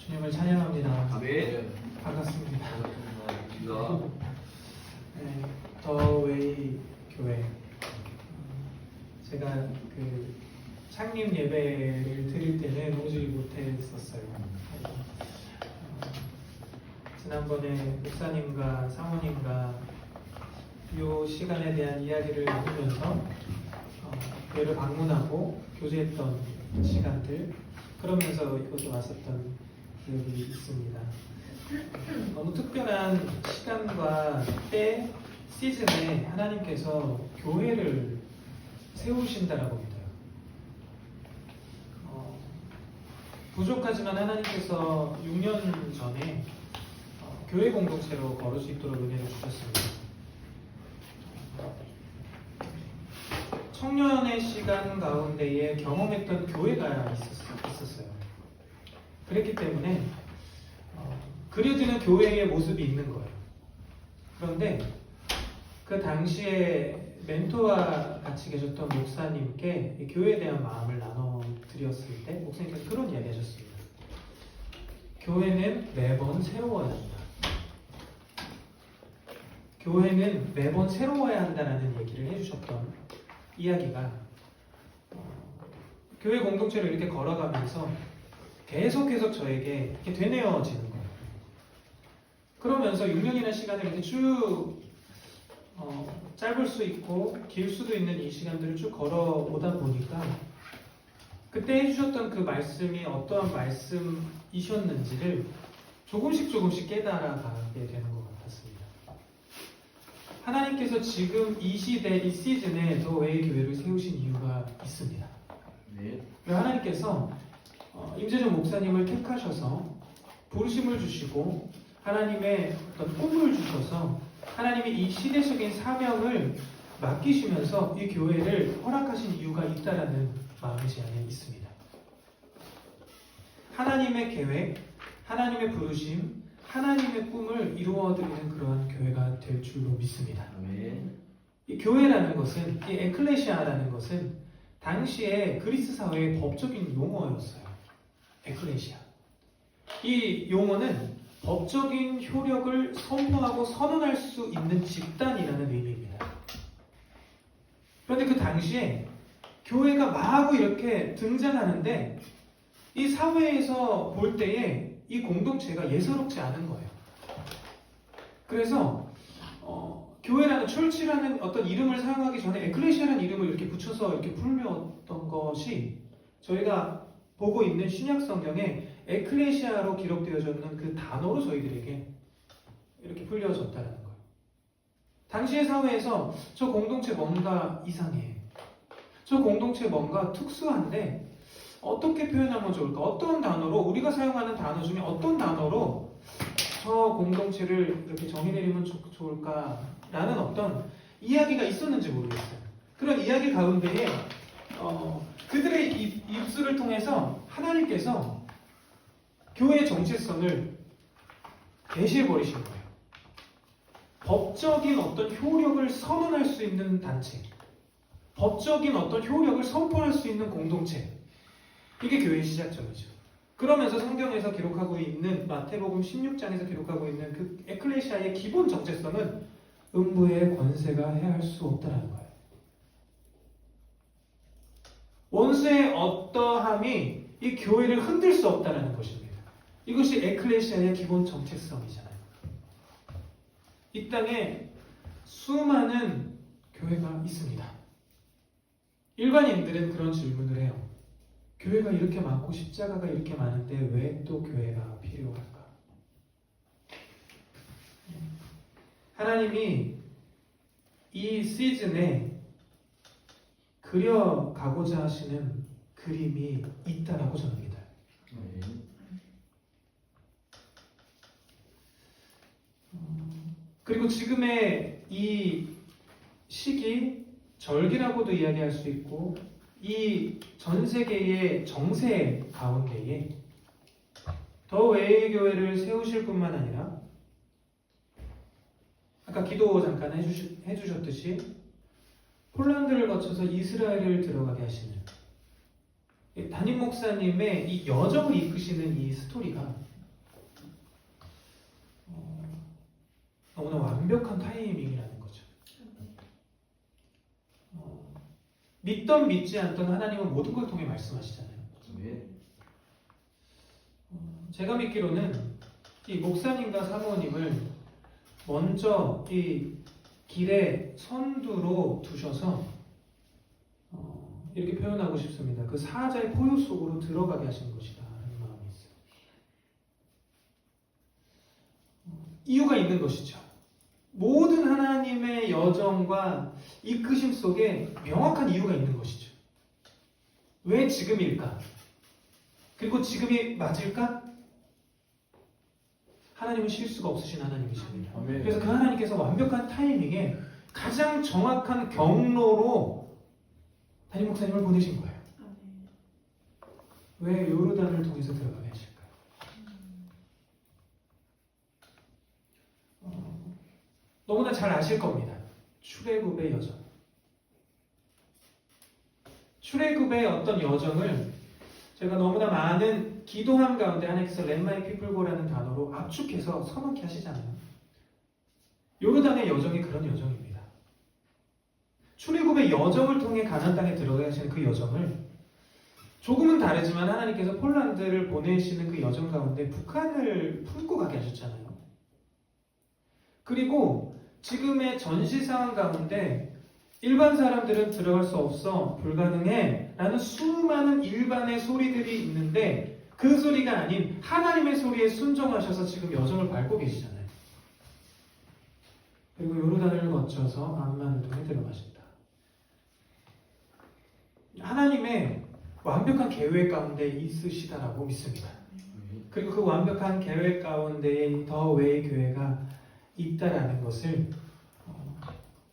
주님을 찬양합니다. 아멘. 반갑습니다. 반갑습니다. 네, 더 웨이 교회. 제가 그 창립 예배를 드릴 때는 오지 못했었어요. 지난번에 목사님과 사모님과 이 시간에 대한 이야기를 나누면서 교회를 방문하고 교제했던 시간들, 그러면서 이곳에 왔었던 기억이 있습니다. 너무 특별한 시간과 때, 시즌에 하나님께서 교회를 세우신다라고 믿어요. 부족하지만 하나님께서 6년 전에 교회 공동체로 걸을 수 있도록 은혜를 주셨습니다. 청년의 시간 가운데에 경험했던 교회가 있었어요. 그랬기 때문에 그려지는 교회의 모습이 있는 거예요. 그런데 그 당시에 멘토와 같이 계셨던 목사님께 이 교회에 대한 마음을 나눠드렸을 때 목사님께서 그런 이야기 하셨습니다. 교회는 매번 새로워야 한다. 교회는 매번 새로워야 한다라는 얘기를 해주셨던 이야기가 교회 공동체를 이렇게 걸어가면서 계속 저에게 이렇게 되뇌어지는 거예요. 그러면서 6년이라는 시간을 이렇게 쭉 짧을 수 있고 길 수도 있는 이 시간들을 쭉 걸어오다 보니까 그때 해주셨던 그 말씀이 어떠한 말씀이셨는지를 조금씩 깨달아가게 되는 것 같았습니다. 하나님께서 지금 이 시대, 이 시즌에 더 웨이 교회를 세우신 이유가 있습니다. 네. 하나님께서 임재정 목사님을 택하셔서 부르심을 주시고 하나님의 어떤 꿈을 주셔서 하나님이 이 시대적인 사명을 맡기시면서 이 교회를 허락하신 이유가 있다라는 마음의 제 안에 있습니다. 하나님의 계획, 하나님의 부르심, 하나님의 꿈을 이루어드리는 그러한 교회가 될 줄로 믿습니다. 아멘. 이 교회라는 것은, 이 에클레시아라는 것은 당시에 그리스 사회의 법적인 용어였어요. 에클레시아. 이 용어는 법적인 효력을 선포하고 선언할 수 있는 집단이라는 의미입니다. 그런데 그 당시에 교회가 마구 이렇게 등장하는데 이 사회에서 볼 때에 이 공동체가 예사롭지 않은 거예요. 그래서 교회라는 철치라는 어떤 이름을 사용하기 전에 에클레시아라는 이름을 이렇게 붙여서 이렇게 불렸던 것이 저희가 보고 있는 신약 성경에 에클레시아로 기록되어졌는 그 단어로 저희들에게 이렇게 풀려졌다는 거예요. 당시의 사회에서 저 공동체 뭔가 이상해. 저 공동체 뭔가 특수한데 어떻게 표현하면 좋을까? 어떤 단어로, 우리가 사용하는 단어 중에 어떤 단어로 저 공동체를 이렇게 정의 내리면 좋을까라는 어떤 이야기가 있었는지 모르겠어요. 그런 이야기 가운데에 그들의 입술을 통해서 하나님께서 교회의 정체성을 계시해버리신 거예요. 법적인 어떤 효력을 선언할 수 있는 단체, 법적인 어떤 효력을 선포할 수 있는 공동체, 이게 교회의 시작점이죠. 그러면서 성경에서 기록하고 있는 마태복음 16장에서 기록하고 있는 그 에클레시아의 기본 정체성은 음부의 권세가 해할 수 없다는 거예요. 원수의 어떠함이 이 교회를 흔들 수 없다는 것입니다. 이것이 에클레시아의 기본 정체성이잖아요. 이 땅에 수많은 교회가 있습니다. 일반인들은 그런 질문을 해요. 교회가 이렇게 많고 십자가가 이렇게 많은데 왜 또 교회가 필요할까? 하나님이 이 시즌에 그려가고자 하시는 그림이 있다라고 저는 믿어요. 그리고 지금의 이 시기, 절기라고도 이야기할 수 있고 이 전 세계의 정세 가운데에 더 웨이 교회를 세우실 뿐만 아니라 아까 기도 잠깐 해주셨듯이 폴란드를 거쳐서 이스라엘을 들어가게 하시는 담임 목사님의 이 여정을 이끄시는 이 스토리가 너무나 완벽한 타이밍이라는 거죠. 믿던 믿지 않던 하나님은 모든 걸 통해 말씀하시잖아요. 네. 제가 믿기로는 이 목사님과 사모님을 먼저 이 길의 선두로 두셔서 이렇게 표현하고 싶습니다. 그 사자의 포효 속으로 들어가게 하신 것이다 라는 마음이 있어요. 이유가 있는 것이죠. 모든 하나님의 여정과 이끄심 속에 명확한 이유가 있는 것이죠. 왜 지금일까? 그리고 지금이 맞을까? 하나님은 실수가 없으신 하나님이십니다. 아멘. 그래서 그 하나님께서 완벽한 타이밍에 가장 정확한 경로로 담임 목사님을 보내신 거예요. 왜 요르단을 통해서 들어가게 하실까요? 너무나 잘 아실 겁니다. 출애굽의 여정. 출애굽의 어떤 여정을 제가 너무나 많은 기도함 가운데 하나님께서 Let my people go라는 단어로 압축해서 서먹히 하시잖아요. 요르단의 여정이 그런 여정입니다. 출애굽의 여정을 통해 가나안 땅에 들어가게 하시는 그 여정을 조금은 다르지만 하나님께서 폴란드를 보내시는 그 여정 가운데 북한을 품고 가게 하셨잖아요. 그리고 지금의 전시 상황 가운데 일반 사람들은 들어갈 수 없어 불가능해 라는 수많은 일반의 소리들이 있는데 그 소리가 아닌 하나님의 소리에 순종하셔서 지금 여정을 밟고 계시잖아요. 그리고 요르단을 거쳐서 암만을 통해 들어가신다. 하나님의 완벽한 계획 가운데 있으시다라고 믿습니다. 그리고 그 완벽한 계획 가운데에 더 웨이 교회가 있다라는 것을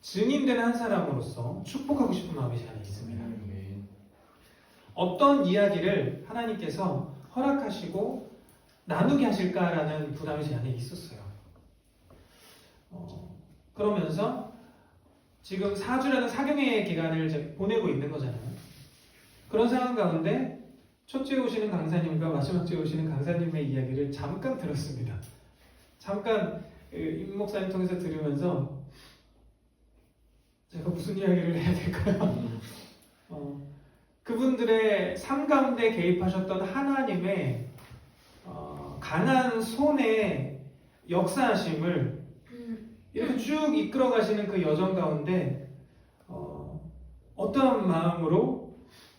증인되는 한 사람으로서 축복하고 싶은 마음이 제 안에 있습니다. 어떤 이야기를 하나님께서 허락하시고 나누게 하실까라는 부담이 제 안에 있었어요. 그러면서 지금 4주라는 사경의 기간을 이제 보내고 있는 거잖아요. 그런 상황 가운데 첫째 오시는 강사님과 마지막째 오시는 강사님의 이야기를 잠깐 들었습니다. 잠깐 임 목사님 통해서 들으면서 제가 무슨 이야기를 해야 될까요? 그분들의 삶 가운데 개입하셨던 하나님의 강한 손의 역사하심을 이렇게 쭉 이끌어 가시는 그 여정 가운데 어떠한 마음으로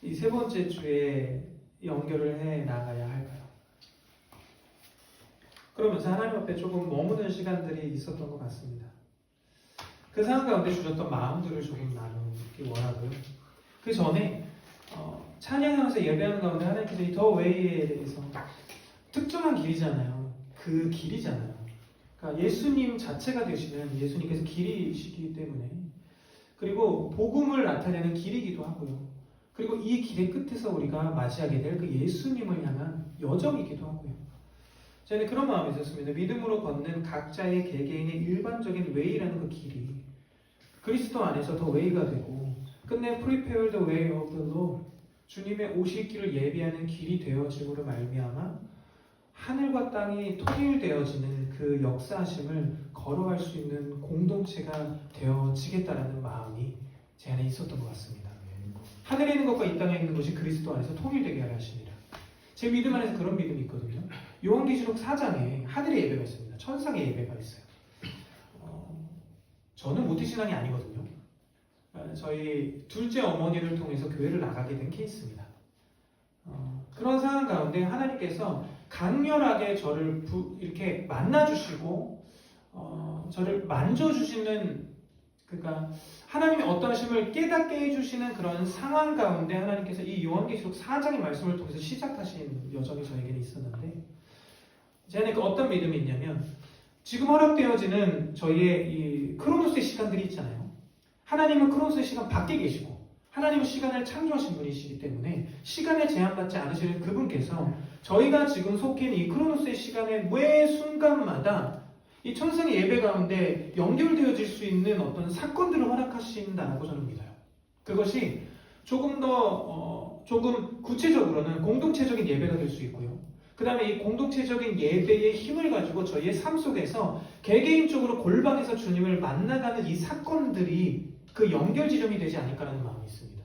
이 세 번째 주에 연결을 해 나가야 할까요? 그러면서 하나님 앞에 조금 머무는 시간들이 있었던 것 같습니다. 그 상황 가운데 주셨던 마음들을 조금 나누기 원하고요. 그 전에 찬양하면서 예배하는 가운데 하나님께서 이 더 웨이에 대해서 특정한 길이잖아요. 그 길이잖아요. 그러니까 예수님 자체가 되시는 예수님께서 길이시기 때문에 그리고 복음을 나타내는 길이기도 하고요. 그리고 이 길의 끝에서 우리가 맞이하게 될 그 예수님을 향한 여정이기도 하고요. 저는 그런 마음이 있었습니다. 믿음으로 걷는 각자의 개개인의 일반적인 웨이라는 그 길이 그리스도 안에서 더 웨이가 되고 끝내 prepare the way of the Lord 주님의 오실 길을 예비하는 길이 되어짐으로 말미암아 하늘과 땅이 통일되어지는 그 역사하심을 걸어갈 수 있는 공동체가 되어지겠다라는 마음이 제 안에 있었던 것 같습니다. 하늘에 있는 것과 이 땅에 있는 것이 그리스도 안에서 통일되게 하려 하시니라. 제 믿음 안에서 그런 믿음이 있거든요. 요한계시록 4장에 하늘의 예배가 있습니다. 천상의 예배가 있어요. 저는 모태신앙이 아니거든요. 저희 둘째 어머니를 통해서 교회를 나가게 된 케이스입니다. 그런 상황 가운데 하나님께서 강렬하게 저를 이렇게 만나주시고 저를 만져주시는 그러니까 하나님의 어떠하심을 깨닫게 해주시는 그런 상황 가운데 하나님께서 이 요한계시록 4장의 말씀을 통해서 시작하신 여정이 저에게는 있었는데 제가 그 어떤 믿음이 있냐면 지금 허락되어지는 저희의 이 크로노스의 시간들이 있잖아요. 하나님은 크로노스의 시간 밖에 계시고 하나님은 시간을 창조하신 분이시기 때문에 시간에 제한받지 않으시는 그분께서 저희가 지금 속해 있는 이 크로노스의 시간의 매 순간마다 이 천상의 예배 가운데 연결되어질 수 있는 어떤 사건들을 허락하신다고 저는 믿어요. 그것이 조금 더 조금 구체적으로는 공동체적인 예배가 될 수 있고요. 그 다음에 이 공동체적인 예배의 힘을 가지고 저희의 삶 속에서 개개인적으로 골방에서 주님을 만나가는 이 사건들이 그 연결 지점이 되지 않을까라는 마음이 있습니다.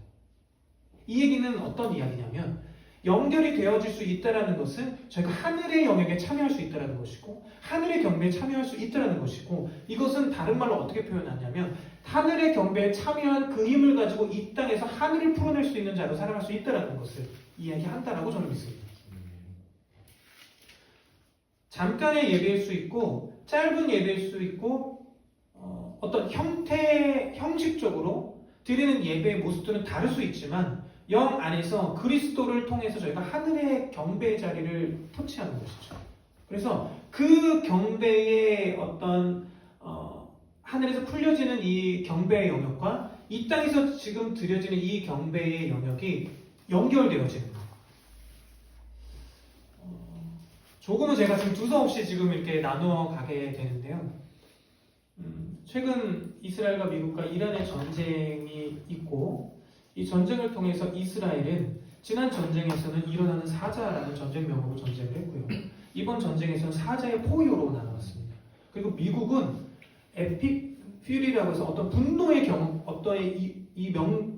이 얘기는 어떤 이야기냐면 연결이 되어질 수 있다는 것은 저희가 하늘의 영역에 참여할 수 있다는 것이고 하늘의 경배에 참여할 수 있다는 것이고 이것은 다른 말로 어떻게 표현하냐면 하늘의 경배에 참여한 그 힘을 가지고 이 땅에서 하늘을 풀어낼 수 있는 자로 살아갈 수 있다는 것을 이야기한다라고 저는 믿습니다. 잠깐의 예배일 수 있고 짧은 예배일 수 있고 어떤 형식적으로 드리는 예배의 모습들은 다를 수 있지만 영 안에서 그리스도를 통해서 저희가 하늘의 경배의 자리를 터치하는 것이죠. 그래서 그 경배의 어떤 하늘에서 풀려지는 이 경배의 영역과 이 땅에서 지금 드려지는 이 경배의 영역이 연결되어지는 거예요. 조금은 제가 지금 두서없이 지금 이렇게 나누어 가게 되는데요. 최근 이스라엘과 미국과 이란의 전쟁이 있고 이 전쟁을 통해서 이스라엘은 지난 전쟁에서는 일어나는 사자라는 전쟁 명으로 전쟁을 했고요. 이번 전쟁에서는 사자의 포효로 나눠왔습니다. 그리고 미국은 에픽 퓨리라고 해서 어떤 분노의 어떤 이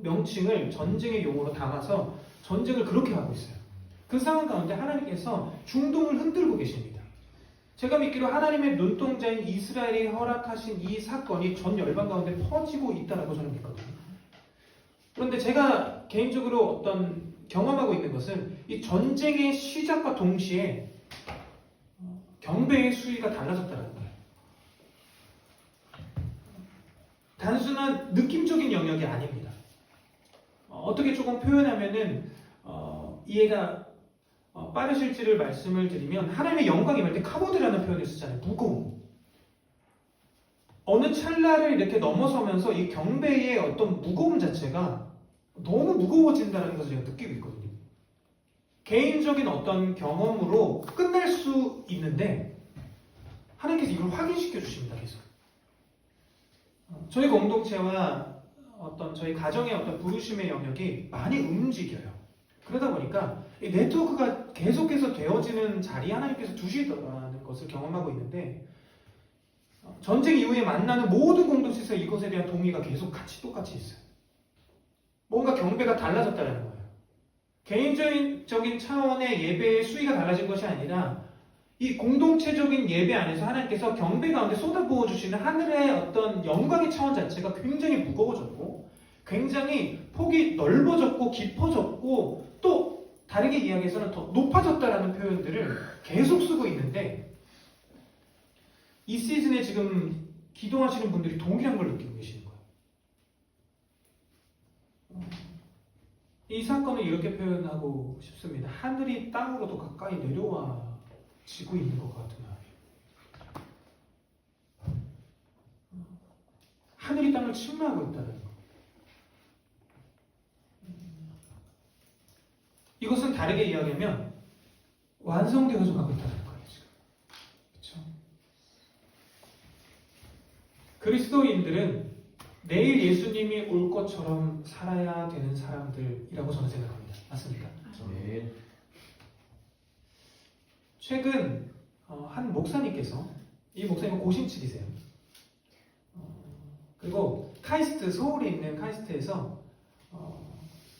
명칭을 전쟁의 용어로 담아서 전쟁을 그렇게 하고 있어요. 그 상황 가운데 하나님께서 중동을 흔들고 계십니다. 제가 믿기로 하나님의 눈동자인 이스라엘이 허락하신 이 사건이 전 열방 가운데 퍼지고 있다고 저는 믿거든요. 그런데 제가 개인적으로 어떤 경험하고 있는 것은 이 전쟁의 시작과 동시에 경배의 수위가 달라졌다는 거예요. 단순한 느낌적인 영역이 아닙니다. 어떻게 조금 표현하면은 이해가 빠르실지를 말씀을 드리면 하나님의 영광이 임할 때 카보드라는 표현을 쓰잖아요. 무거움. 어느 찰나를 이렇게 넘어서면서 이 경배의 어떤 무거움 자체가 너무 무거워진다는 것을 제가 느끼고 있거든요. 개인적인 어떤 경험으로 끝날 수 있는데 하나님께서 이걸 확인시켜 주십니다. 계속. 저희 공동체와 어떤 저희 가정의 어떤 부르심의 영역이 많이 움직여요. 그러다 보니까 이 네트워크가 계속해서 되어지는 자리에 하나님께서 두시더라는 것을 경험하고 있는데 전쟁 이후에 만나는 모든 공동체에서 이것에 대한 동의가 계속 똑같이 있어요. 뭔가 경배가 달라졌다는 거예요. 개인적인 차원의 예배의 수위가 달라진 것이 아니라 이 공동체적인 예배 안에서 하나님께서 경배 가운데 쏟아부어 주시는 하늘의 어떤 영광의 차원 자체가 굉장히 무거워졌고 굉장히 폭이 넓어졌고 깊어졌고 또 다르게 이야기해서는 더 높아졌다라는 표현들을 계속 쓰고 있는데 이 시즌에 지금 기도하시는 분들이 동일한 걸 느끼고 계시는 거예요. 이 사건을 이렇게 표현하고 싶습니다. 하늘이 땅으로도 가까이 내려와지고 있는 것 같은 마음이에요. 하늘이 땅을 침략하고 있다는 거. 이것은 다르게 이야기하면 완성되어져 가고 있다는 거예요. 지금. 그렇죠? 그리스도인들은 내일 예수님이 올 것처럼 살아야 되는 사람들이라고 저는 생각합니다. 맞습니까? 네. 최근 한 목사님께서 이 목사님은 고신칠이세요. 그리고 카이스트 서울에 있는 카이스트에서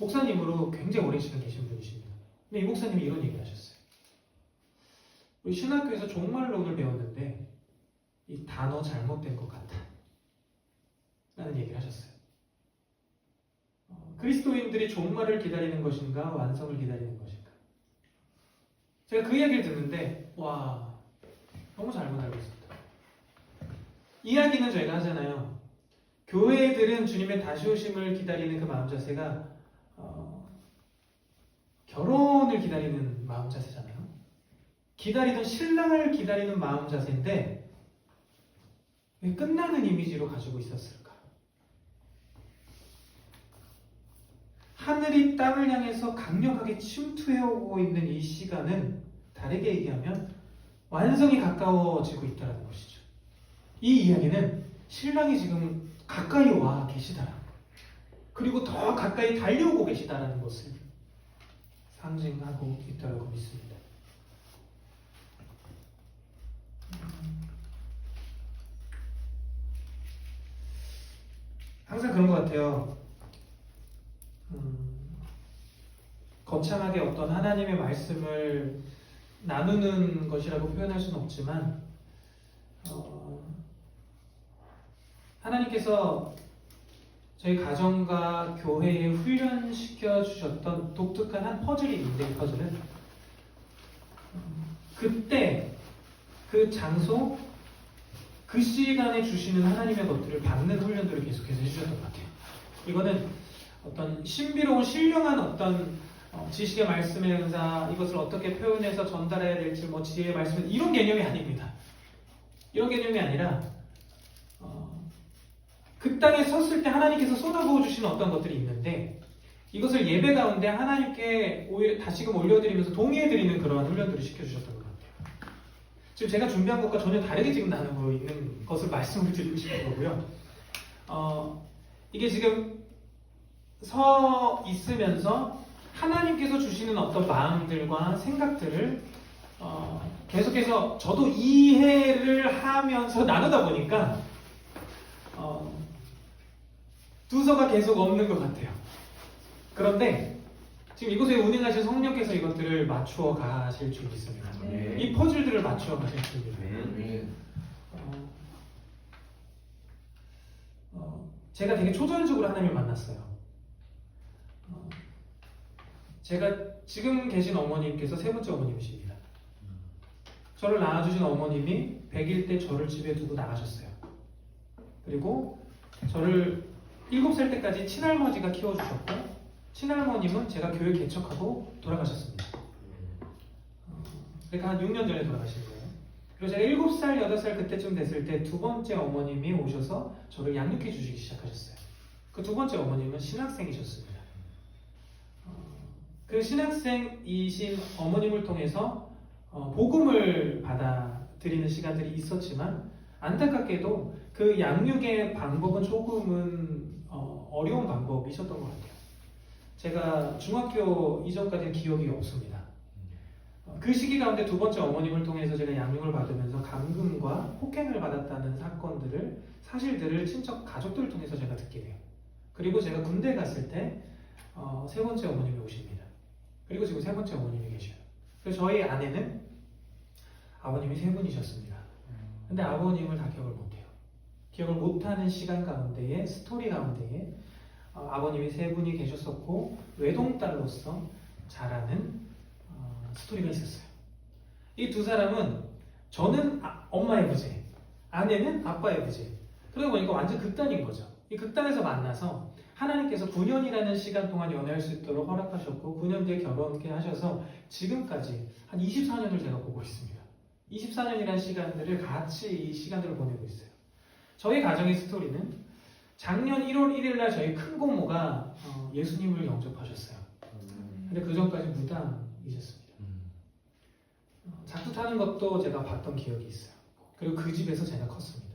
목사님으로 굉장히 오랜 시간 계신 분이십니다. 근데 이 목사님이 이런 얘기를 하셨어요. 우리 신학교에서 종말론을 배웠는데 이 단어 잘못된 것 같아 라는 얘기를 하셨어요. 그리스도인들이 종말을 기다리는 것인가 완성을 기다리는 것인가. 제가 그 이야기를 듣는데 와 너무 잘못 알고 있었다. 이야기는 저희가 하잖아요. 교회들은 주님의 다시 오심을 기다리는 그 마음 자세가 결혼을 기다리는 마음 자세잖아요. 기다리던 신랑을 기다리는 마음 자세인데 왜 끝나는 이미지로 가지고 있었을까? 하늘이 땅을 향해서 강력하게 침투해오고 있는 이 시간은 다르게 얘기하면 완성이 가까워지고 있다는 것이죠. 이 이야기는 신랑이 지금 가까이 와 계시다라는 것, 그리고 더 가까이 달려오고 계시다라는 것을 상징하고 있다고 믿습니다. 항상 그런 것 같아요. 거창하게 어떤 하나님의 말씀을 나누는 것이라고 표현할 수는 없지만 하나님께서 저희 가정과 교회에 훈련시켜 주셨던 독특한 한 퍼즐이 있는데 이 퍼즐은 그때 그 장소 그 시간에 주시는 하나님의 것들을 받는 훈련들을 계속해서 해주셨던 것 같아요. 이거는 어떤 신비로운 신령한 어떤 지식의 말씀의 은사 이것을 어떻게 표현해서 전달해야 될지 뭐 지혜의 말씀 이런 개념이 아닙니다. 이런 개념이 아니라 그 땅에 섰을 때 하나님께서 쏟아부어 주시는 어떤 것들이 있는데 이것을 예배 가운데 하나님께 다시금 올려드리면서 동의해드리는 그러한 훈련들을 시켜주셨던 것 같아요. 지금 제가 준비한 것과 전혀 다르게 지금 나누고 있는 것을 말씀을 드리고 싶은 거고요. 이게 지금 서 있으면서 하나님께서 주시는 어떤 마음들과 생각들을 계속해서 저도 이해를 하면서 나누다 보니까 두서가 계속 없는 것 같아요. 그런데 지금 이곳에 운행하신 성령께서 이것들을 맞추어 가실 줄 믿습니다. 네. 이 퍼즐들을 맞추어 가실 줄 믿습니다. 네. 제가 되게 초전적으로 하나님을 만났어요. 제가 지금 계신 어머님께서 세 번째 어머님이십니다. 저를 낳아주신 어머님이 100일 때 저를 집에 두고 나가셨어요. 그리고 저를 7살 때까지 친할머니가 키워주셨고 친할머님은 제가 교회 개척하고 돌아가셨습니다. 그러니까 한 6년 전에 돌아가신 거예요. 그리고 제가 7살, 8살 그때쯤 됐을 때 두 번째 어머님이 오셔서 저를 양육해 주시기 시작하셨어요. 그 두 번째 어머님은 신학생이셨습니다. 그 신학생이신 어머님을 통해서 복음을 받아들이는 시간들이 있었지만 안타깝게도 그 양육의 방법은 조금은 어려운 방법이셨던 것 같아요. 제가 중학교 이전까지는 기억이 없습니다. 그 시기 가운데 두 번째 어머님을 통해서 제가 양육을 받으면서 감금과 폭행을 받았다는 사실들을 친척 가족들을 통해서 제가 듣게 돼요. 그리고 제가 군대 갔을 때 세 번째 어머님이 오십니다. 그리고 지금 세 번째 어머님이 계셔요. 그래서 저희 아내는 아버님이 세 분이셨습니다. 근데 아버님을 다 기억을 못해요. 기억을 못하는 시간 가운데에 스토리 가운데에 아버님이 세 분이 계셨었고 외동딸로서 자라는 스토리가 있었어요. 이 두 사람은 저는 엄마의 부재, 아내는 아빠의 부재. 그러다 보니까 완전 극단인 거죠. 이 극단에서 만나서 하나님께서 9년이라는 시간 동안 연애할 수 있도록 허락하셨고 9년 뒤에 결혼케 하셔서 지금까지 한 24년을 제가 보고 있습니다. 24년이라는 시간들을 같이 이 시간들을 보내고 있어요. 저희 가정의 스토리는 작년 1월 1일 날 저희 큰 고모가 예수님을 영접하셨어요. 근데 그 전까지 무당이셨습니다. 작두 타는 것도 제가 봤던 기억이 있어요. 그리고 그 집에서 제가 컸습니다.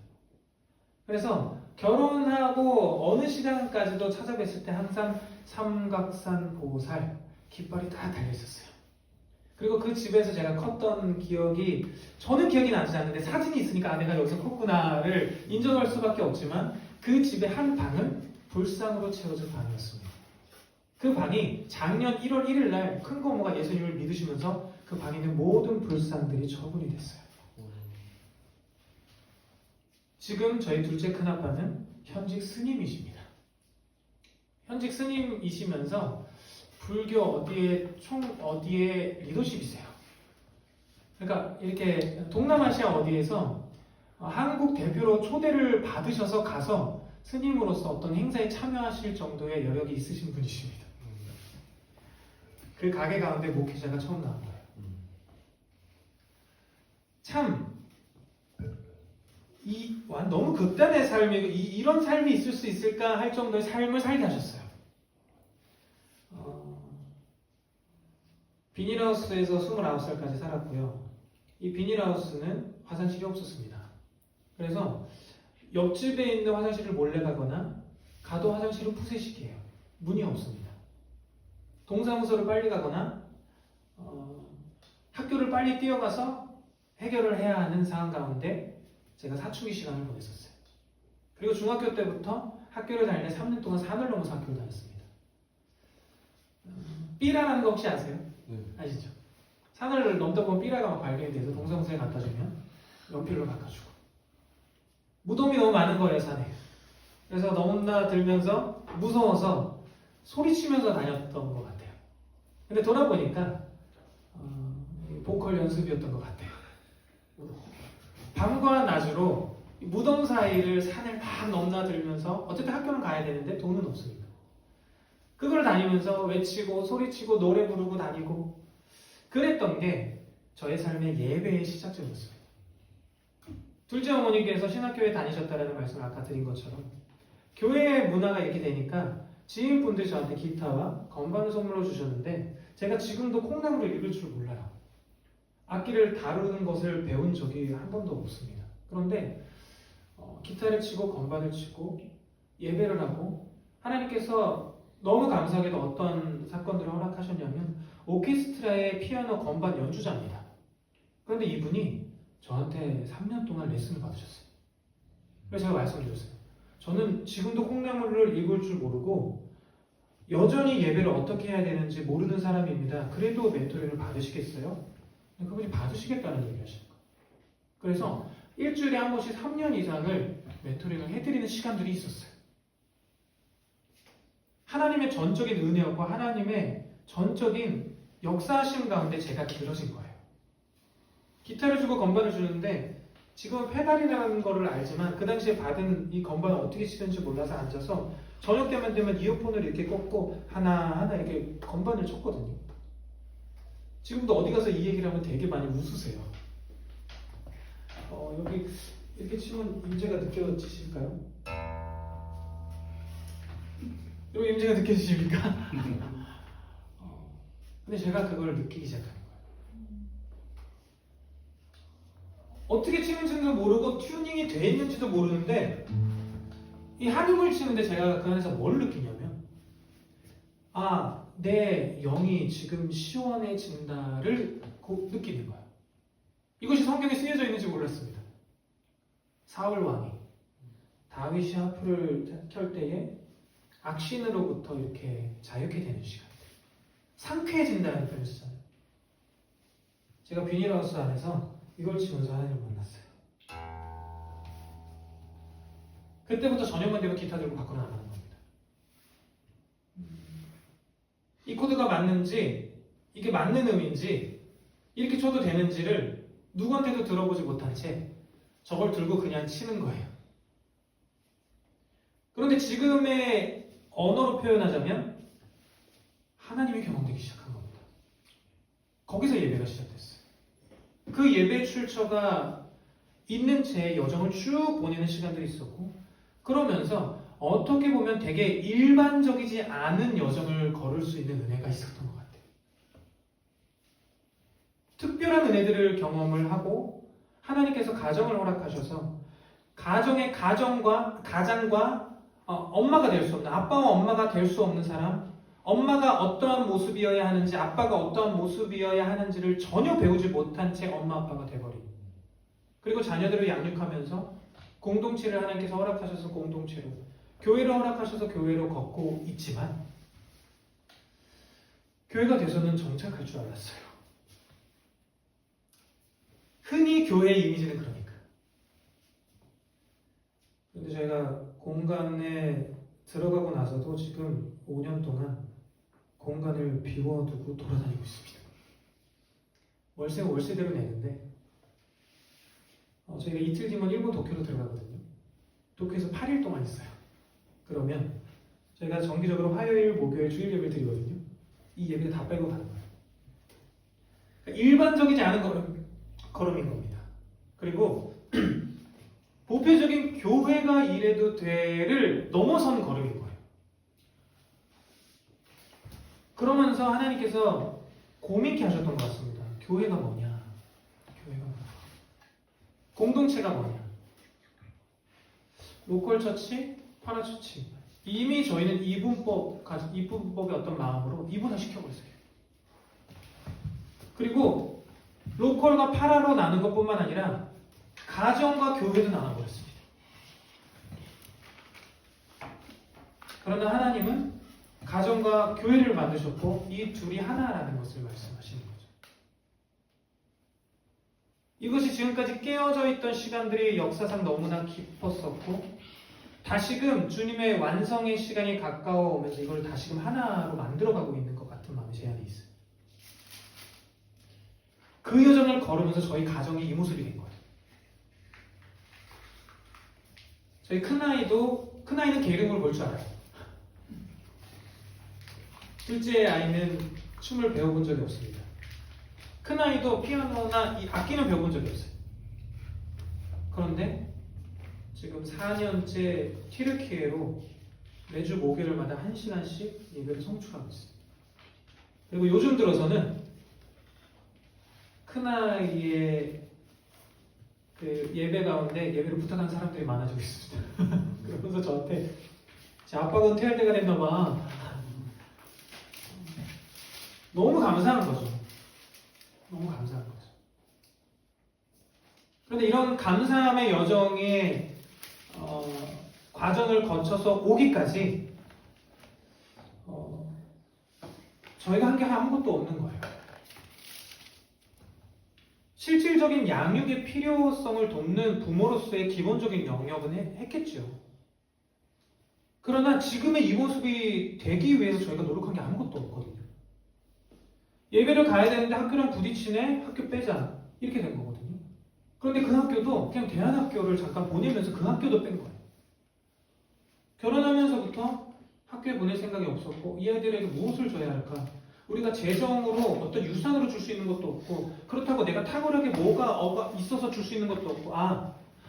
그래서 결혼하고 어느 시간까지도 찾아뵀을 때 항상 삼각산 보살 깃발이 다 달려있었어요. 그리고 그 집에서 제가 컸던 기억이 저는 기억이 나지 않는데 사진이 있으니까 내가 여기서 컸구나를 인정할 수밖에 없지만 그 집의 한 방은 불상으로 채워진 방이었습니다. 그 방이 작년 1월 1일 날 큰 고모가 예수님을 믿으시면서 그 방에 있는 모든 불상들이 처분이 됐어요. 지금 저희 둘째 큰아빠는 현직 스님이십니다. 현직 스님이시면서 불교 어디에 리더십이세요. 그러니까 이렇게 동남아시아 어디에서 한국 대표로 초대를 받으셔서 가서 스님으로서 어떤 행사에 참여하실 정도의 여력이 있으신 분이십니다. 그 가게 가운데 목회자가 처음 나온 거예요. 참 너무 극단의 삶이고 이런 삶이 있을 수 있을까 할 정도의 삶을 살게 하셨어요. 비닐하우스에서 29살까지 살았고요. 이 비닐하우스는 화장실이 없었습니다. 그래서 옆집에 있는 화장실을 몰래 가거나 가도 화장실은 푸세식이에요. 문이 없습니다. 동사무소를 빨리 가거나 학교를 빨리 뛰어가서 해결을 해야 하는 상황 가운데 제가 사춘기 시간을 보냈었어요. 그리고 중학교 때부터 학교를 다닐 때 3년 동안 산을 넘어서 학교를 다녔습니다. 삐라라는 거 혹시 아세요? 네. 아시죠? 산을 넘다 보면 삐라가 막 발견이 돼서 동사무소에 갖다 주면 연필로 바꿔주고 무덤이 너무 많은 거예요 산에. 그래서 너무나 들면서 무서워서 소리치면서 다녔던 것 같아요. 근데 돌아보니까 보컬 연습이었던 것 같아요. 밤과 낮으로 무덤 사이를 산을 막 넘나들면서 어쨌든 학교는 가야 되는데 돈은 없으니까 그걸 다니면서 외치고 소리치고 노래 부르고 다니고 그랬던 게 저의 삶의 예배의 시작점이었어요. 둘째 어머니께서 신학교에 다니셨다는 말씀을 아까 드린 것처럼 교회 문화가 이렇게 되니까 지인분들이 저한테 기타와 건반을 선물로 주셨는데 제가 지금도 콩나물을 읽을 줄 몰라요. 악기를 다루는 것을 배운 적이 한 번도 없습니다. 그런데 기타를 치고 건반을 치고 예배를 하고 하나님께서 너무 감사하게도 어떤 사건들을 허락하셨냐면 오케스트라의 피아노 건반 연주자입니다. 그런데 이분이 저한테 3년 동안 레슨을 받으셨어요. 그래서 제가 말씀드렸어요. 저는 지금도 콩나물을 읽을 줄 모르고 여전히 예배를 어떻게 해야 되는지 모르는 사람입니다. 그래도 멘토링을 받으시겠어요? 그분이 받으시겠다는 얘기를 하시는 거예요. 그래서 일주일에 한 번씩 3년 이상을 멘토링을 해드리는 시간들이 있었어요. 하나님의 전적인 은혜와 하나님의 전적인 역사하심 가운데 제가 길어진 거예요. 기타를 주고 건반을 주는데 지금은 페달이라는 거를 알지만 그 당시에 받은 이 건반을 어떻게 치는지 몰라서 앉아서 저녁 때만 되면 이어폰을 이렇게 꽂고 하나하나 이렇게 건반을 쳤거든요. 지금도 어디 가서 이 얘기를 하면 되게 많이 웃으세요. 여기 이렇게 치면 임재가 느껴지실까요? 여기 임재가 느껴지십니까? 근데 제가 그걸 느끼기 시작하는 거예요. 어떻게 치는지도 모르고 튜닝이 돼 있는지도 모르는데 이 한음을 치는데 제가 그 안에서 뭘 느끼냐면 내 영이 지금 시원해진다를 느끼는 거예요. 이것이 성경에 쓰여져 있는지 몰랐습니다. 사울 왕이 다윗이 하프를 켤 때에 악신으로부터 이렇게 자유케 되는 시간, 상쾌해진다는 표현을 쓰잖아요. 제가 비닐하우스 안에서 이걸 치면서 하나님을 만났어요. 그때부터 저녁만 되면 기타 들고 밖으로 나가는 겁니다. 이 코드가 맞는지, 이게 맞는 음인지, 이렇게 쳐도 되는지를 누구한테도 들어보지 못한 채 저걸 들고 그냥 치는 거예요. 그런데 지금의 언어로 표현하자면 하나님이 경험되기 시작한 겁니다. 거기서 예배가 시작됐어요. 그 예배 출처가 있는 채 여정을 쭉 보내는 시간들이 있었고 그러면서 어떻게 보면 되게 일반적이지 않은 여정을 걸을 수 있는 은혜가 있었던 것 같아요. 특별한 은혜들을 경험을 하고 하나님께서 가정을 허락하셔서 가장과 엄마가 될 수 없는 아빠와 엄마가 될 수 없는 사람 엄마가 어떠한 모습이어야 하는지 아빠가 어떠한 모습이어야 하는지를 전혀 배우지 못한 채 엄마 아빠가 돼버린 그리고 자녀들을 양육하면서 공동체를 하나님께서 허락하셔서 공동체로 교회를 허락하셔서 교회로 걷고 있지만 교회가 돼서는 정착할 줄 알았어요. 흔히 교회의 이미지는 그러니까. 근데 저희가 공간에 들어가고 나서도 지금 5년 동안 공간을 비워두고 돌아다니고 있습니다. 월세대로 내는데 저희가 이틀 뒤면 일본 도쿄로 들어가거든요. 도쿄에서 8일 동안 있어요. 그러면 저희가 정기적으로 화요일, 목요일, 주일 예배를 드리거든요. 이 예배를 다 빼고 가는 거예요. 그러니까 일반적이지 않은 걸음인 겁니다. 그리고 보편적인 교회가 이래도 돼를 넘어선 걸음인 거예요. 그러면서 하나님께서 고민케 하셨던 것 같습니다. 교회가 뭐냐? 교회가 뭐냐? 공동체가 뭐냐? 로컬 처치, 파라처치. 이미 저희는 이분법의 어떤 마음으로 이분화시켜버렸어요. 그리고 로컬과 파라로 나눈 것뿐만 아니라 가정과 교회도 나눠버렸습니다. 그러나 하나님은 가정과 교회를 만드셨고 이 둘이 하나라는 것을 말씀하시는 거죠. 이것이 지금까지 깨어져 있던 시간들이 역사상 너무나 깊었었고 다시금 주님의 완성의 시간이 가까워오면서 이걸 다시금 하나로 만들어가고 있는 것 같은 마음의 제안이 있어요. 그 여정을 걸으면서 저희 가정이 이 모습이 된 거예요. 저희 큰아이는 게으름을 볼 줄 알아요. 둘째 아이는 춤을 배워본 적이 없습니다. 큰아이도 피아노나 이 악기는 배워본 적이 없어요. 그런데 지금 4년째 튀르키예로 매주 목요일마다 1시간씩 예배를 성취하고 있어요. 그리고 요즘 들어서는 큰아이의 그 예배 가운데 예배를 부탁한 사람들이 많아지고 있습니다. 그러면서 저한테 제 아빠가 은퇴할 때가 됐나봐. 너무 감사한 거죠. 너무 감사한 거죠. 그런데 이런 감사함의 여정에 과정을 거쳐서 오기까지 저희가 한 게 아무것도 없는 거예요. 실질적인 양육의 필요성을 돕는 부모로서의 기본적인 영역은 했겠죠. 그러나 지금의 이 모습이 되기 위해서 저희가 노력한 게 아무것도 없거든요. 예배를 가야 되는데 학교랑 부딪히네? 학교 빼자. 이렇게 된 거거든요. 그런데 그 학교도 그냥 대안학교를 잠깐 보내면서 그 학교도 뺀 거예요. 결혼하면서부터 학교에 보낼 생각이 없었고 이 아이들에게 무엇을 줘야 할까? 우리가 재정으로 어떤 유산으로 줄 수 있는 것도 없고 그렇다고 내가 탁월하게 뭐가 있어서 줄 수 있는 것도 없고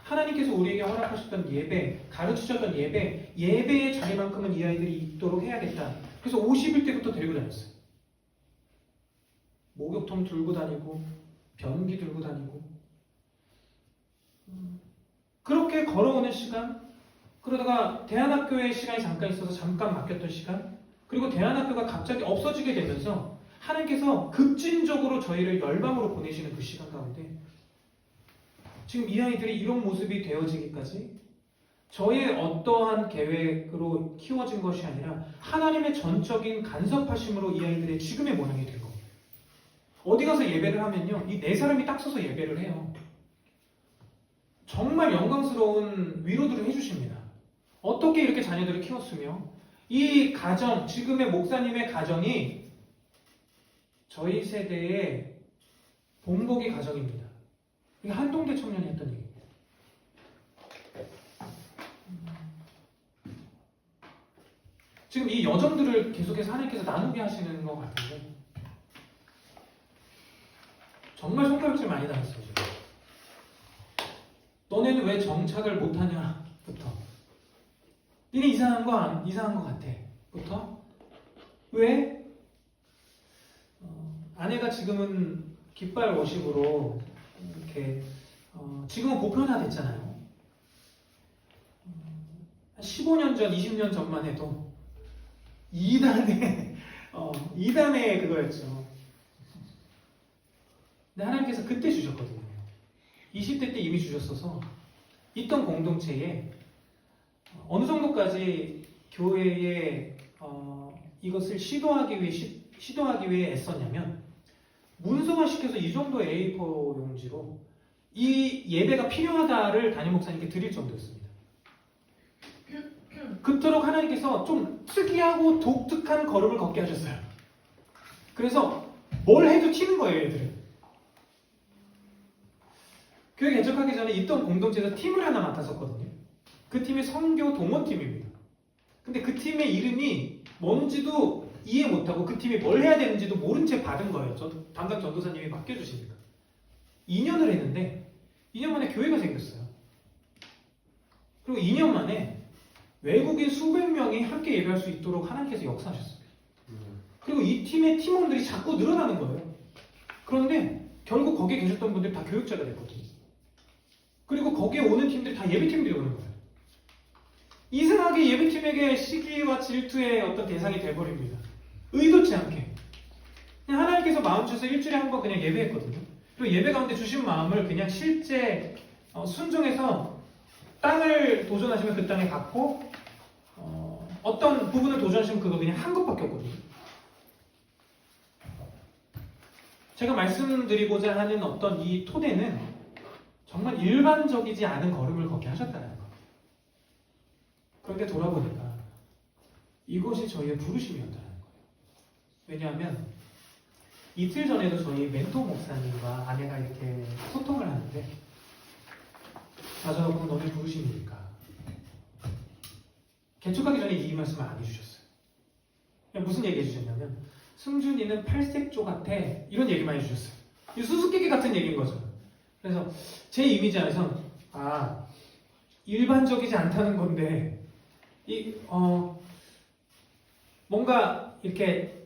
하나님께서 우리에게 허락하셨던 예배, 가르치셨던 예배의 자리만큼은 이 아이들이 있도록 해야겠다. 그래서 50일 때부터 데리고 다녔어요. 목욕통 들고 다니고 변기 들고 다니고 그렇게 걸어오는 시간, 그러다가 대안학교의 시간이 잠깐 있어서 잠깐 맡겼던 시간, 그리고 대안학교가 갑자기 없어지게 되면서 하나님께서 급진적으로 저희를 열방으로 보내시는 그 시간 가운데 지금 이 아이들이 이런 모습이 되어지기까지 저의 어떠한 계획으로 키워진 것이 아니라 하나님의 전적인 간섭하심으로 이 아이들의 지금의 모양이 된 겁니다. 어디 가서 예배를 하면요, 이 네 사람이 딱 서서 예배를 해요. 정말 영광스러운 위로들을 해주십니다. 어떻게 이렇게 자녀들을 키웠으며 이 가정, 지금의 목사님의 가정이 저희 세대의 본보기 가정입니다. 이게 한동대 청년이 했던 얘기입니다. 지금 이 여정들을 계속해서 하나님께서 나누게 하시는 것 같은데 정말 손가락질 많이 당했어요. 지금. 너네는 왜 정착을 못하냐? 부터. 니네 이상한 거 같아. 부터. 왜? 아내가 지금은 깃발 워십으로 이렇게 지금은 보편화됐잖아요. 15년 전, 20년 전만 해도 2단의 그거였죠. 근데 하나님께서 그때 주셨거든요. 20대 때 이미 주셨어서 있던 공동체에 어느 정도까지 교회에 이것을 시도하기 위해 애썼냐면 문서화시켜서 이 정도 A4 용지로 이 예배가 필요하다를 담임 목사님께 드릴 정도였습니다. 그토록 하나님께서 좀 특이하고 독특한 걸음을 걷게 하셨어요. 그래서 뭘 해도 튀는 거예요, 얘들은. 교회 개척하기 전에 있던 공동체에서 팀을 하나 맡았었거든요. 그 팀이 선교 동원팀입니다. 근데 그 팀의 이름이 뭔지도 이해 못하고 그 팀이 뭘 해야 되는지도 모른 채 받은 거예요. 담당 전도사님이 맡겨주시니까. 2년을 했는데 2년 만에 교회가 생겼어요. 그리고 2년 만에 외국인 수백 명이 함께 예배할 수 있도록 하나님께서 역사하셨어요. 그리고 이 팀의 팀원들이 자꾸 늘어나는 거예요. 그런데 결국 거기에 계셨던 분들이 다 교육자가 됐거든요. 그리고 거기에 오는 팀들이 다 예배팀들이 오는 거예요. 이상하게 예배팀에게 시기와 질투의 어떤 대상이 돼버립니다. 의도치 않게. 그냥 하나님께서 마음 주셔서 일주일에 한 번 그냥 예배했거든요. 그리고 예배 가운데 주신 마음을 그냥 실제 순종해서 땅을 도전하시면 그 땅에 갖고 어떤 부분을 도전하시면 그거 그냥 한 것밖에 없거든요. 제가 말씀드리고자 하는 어떤 이 토대는 정말 일반적이지 않은 걸음을 걷게 하셨다는 거. 그런데 돌아보니까 이것이 저희의 부르심이었다는 거예요. 왜냐하면 이틀 전에도 저희 멘토 목사님과 아내가 이렇게 소통을 하는데 맞아, 그건 너의 부르심이니까. 개척하기 전에 이 말씀을 안 해주셨어요. 무슨 얘기 해주셨냐면 승준이는 팔색조 같아 이런 얘기만 해주셨어요. 이 수수께끼 같은 얘기인 거죠. 그래서 제 이미지 안에선 일반적이지 않다는 건데 뭔가 이렇게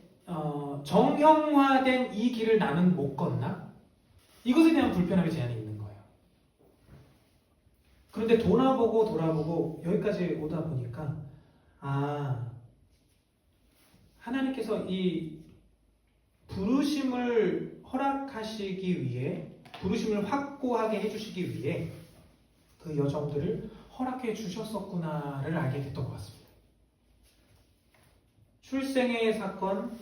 정형화된 이 길을 나는 못 걷나? 이것에 대한 불편함의 제한이 있는 거예요. 그런데 돌아보고 여기까지 오다 보니까 하나님께서 이 부르심을 허락하시기 위해 부르심을 확고하게 해주시기 위해 그 여정들을 허락해 주셨었구나를 알게 됐던 것 같습니다. 출생의 사건,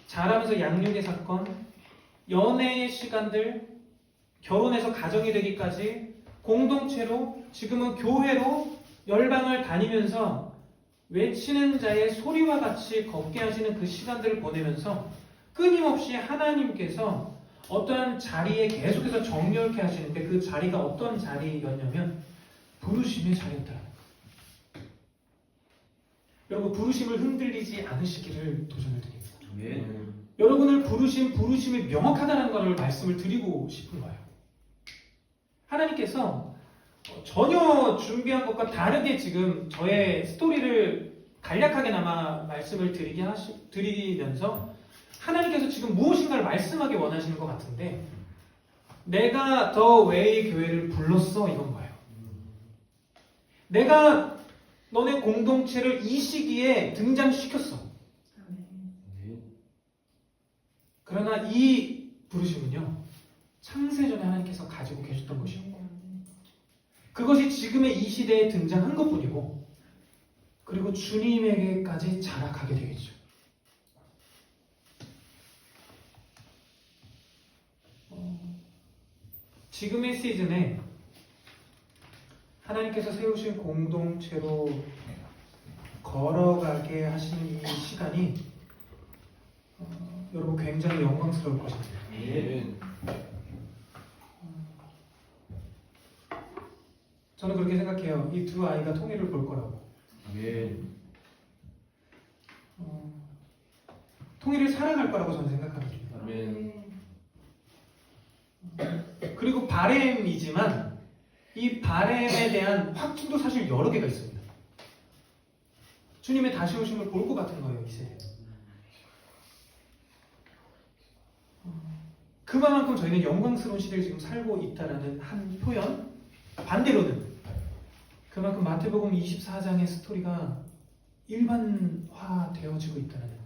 자라면서 양육의 사건, 연애의 시간들, 결혼해서 가정이 되기까지 공동체로 지금은 교회로 열방을 다니면서 외치는 자의 소리와 같이 걷게 하시는 그 시간들을 보내면서 끊임없이 하나님께서 어떠한 자리에 계속해서 정렬케 하시는데 그 자리가 어떤 자리였냐면 부르심의 자리였다. 여러분 부르심을 흔들리지 않으시기를 도전을 드립니다. 여러분을 부르심이 명확하다는 것을 말씀을 드리고 싶은 거예요. 하나님께서 전혀 준비한 것과 다르게 지금 저의 스토리를 간략하게나마 말씀을 드리면서 하나님께서 지금 무엇인가를 말씀하기 원하시는 것 같은데 내가 더 웨이 교회를 불렀어 이건 거예요. 내가 너네 공동체를 이 시기에 등장시켰어. 그러나 이 부르심은요 창세전에 하나님께서 가지고 계셨던 것이었고 그것이 지금의 이 시대에 등장한 것뿐이고 그리고 주님에게까지 자락하게 되겠죠. 지금의 시즌에 하나님께서 세우신 공동체로 걸어가게 하시는 이 시간이 여러분 굉장히 영광스러울 것입니다. 저는 그렇게 생각해요. 이 두 아이가 통일을 볼 거라고. 통일을 사랑할 거라고 저는 생각합니다. 그리고 바램이지만 이 바램에 대한 확증도 사실 여러 개가 있습니다. 주님의 다시 오심을 볼 것 같은 거예요, 이 세대. 그만큼 저희는 영광스러운 시대를 지금 살고 있다라는 한 표현. 반대로는 그만큼 마태복음 24장의 스토리가 일반화되어지고 있다는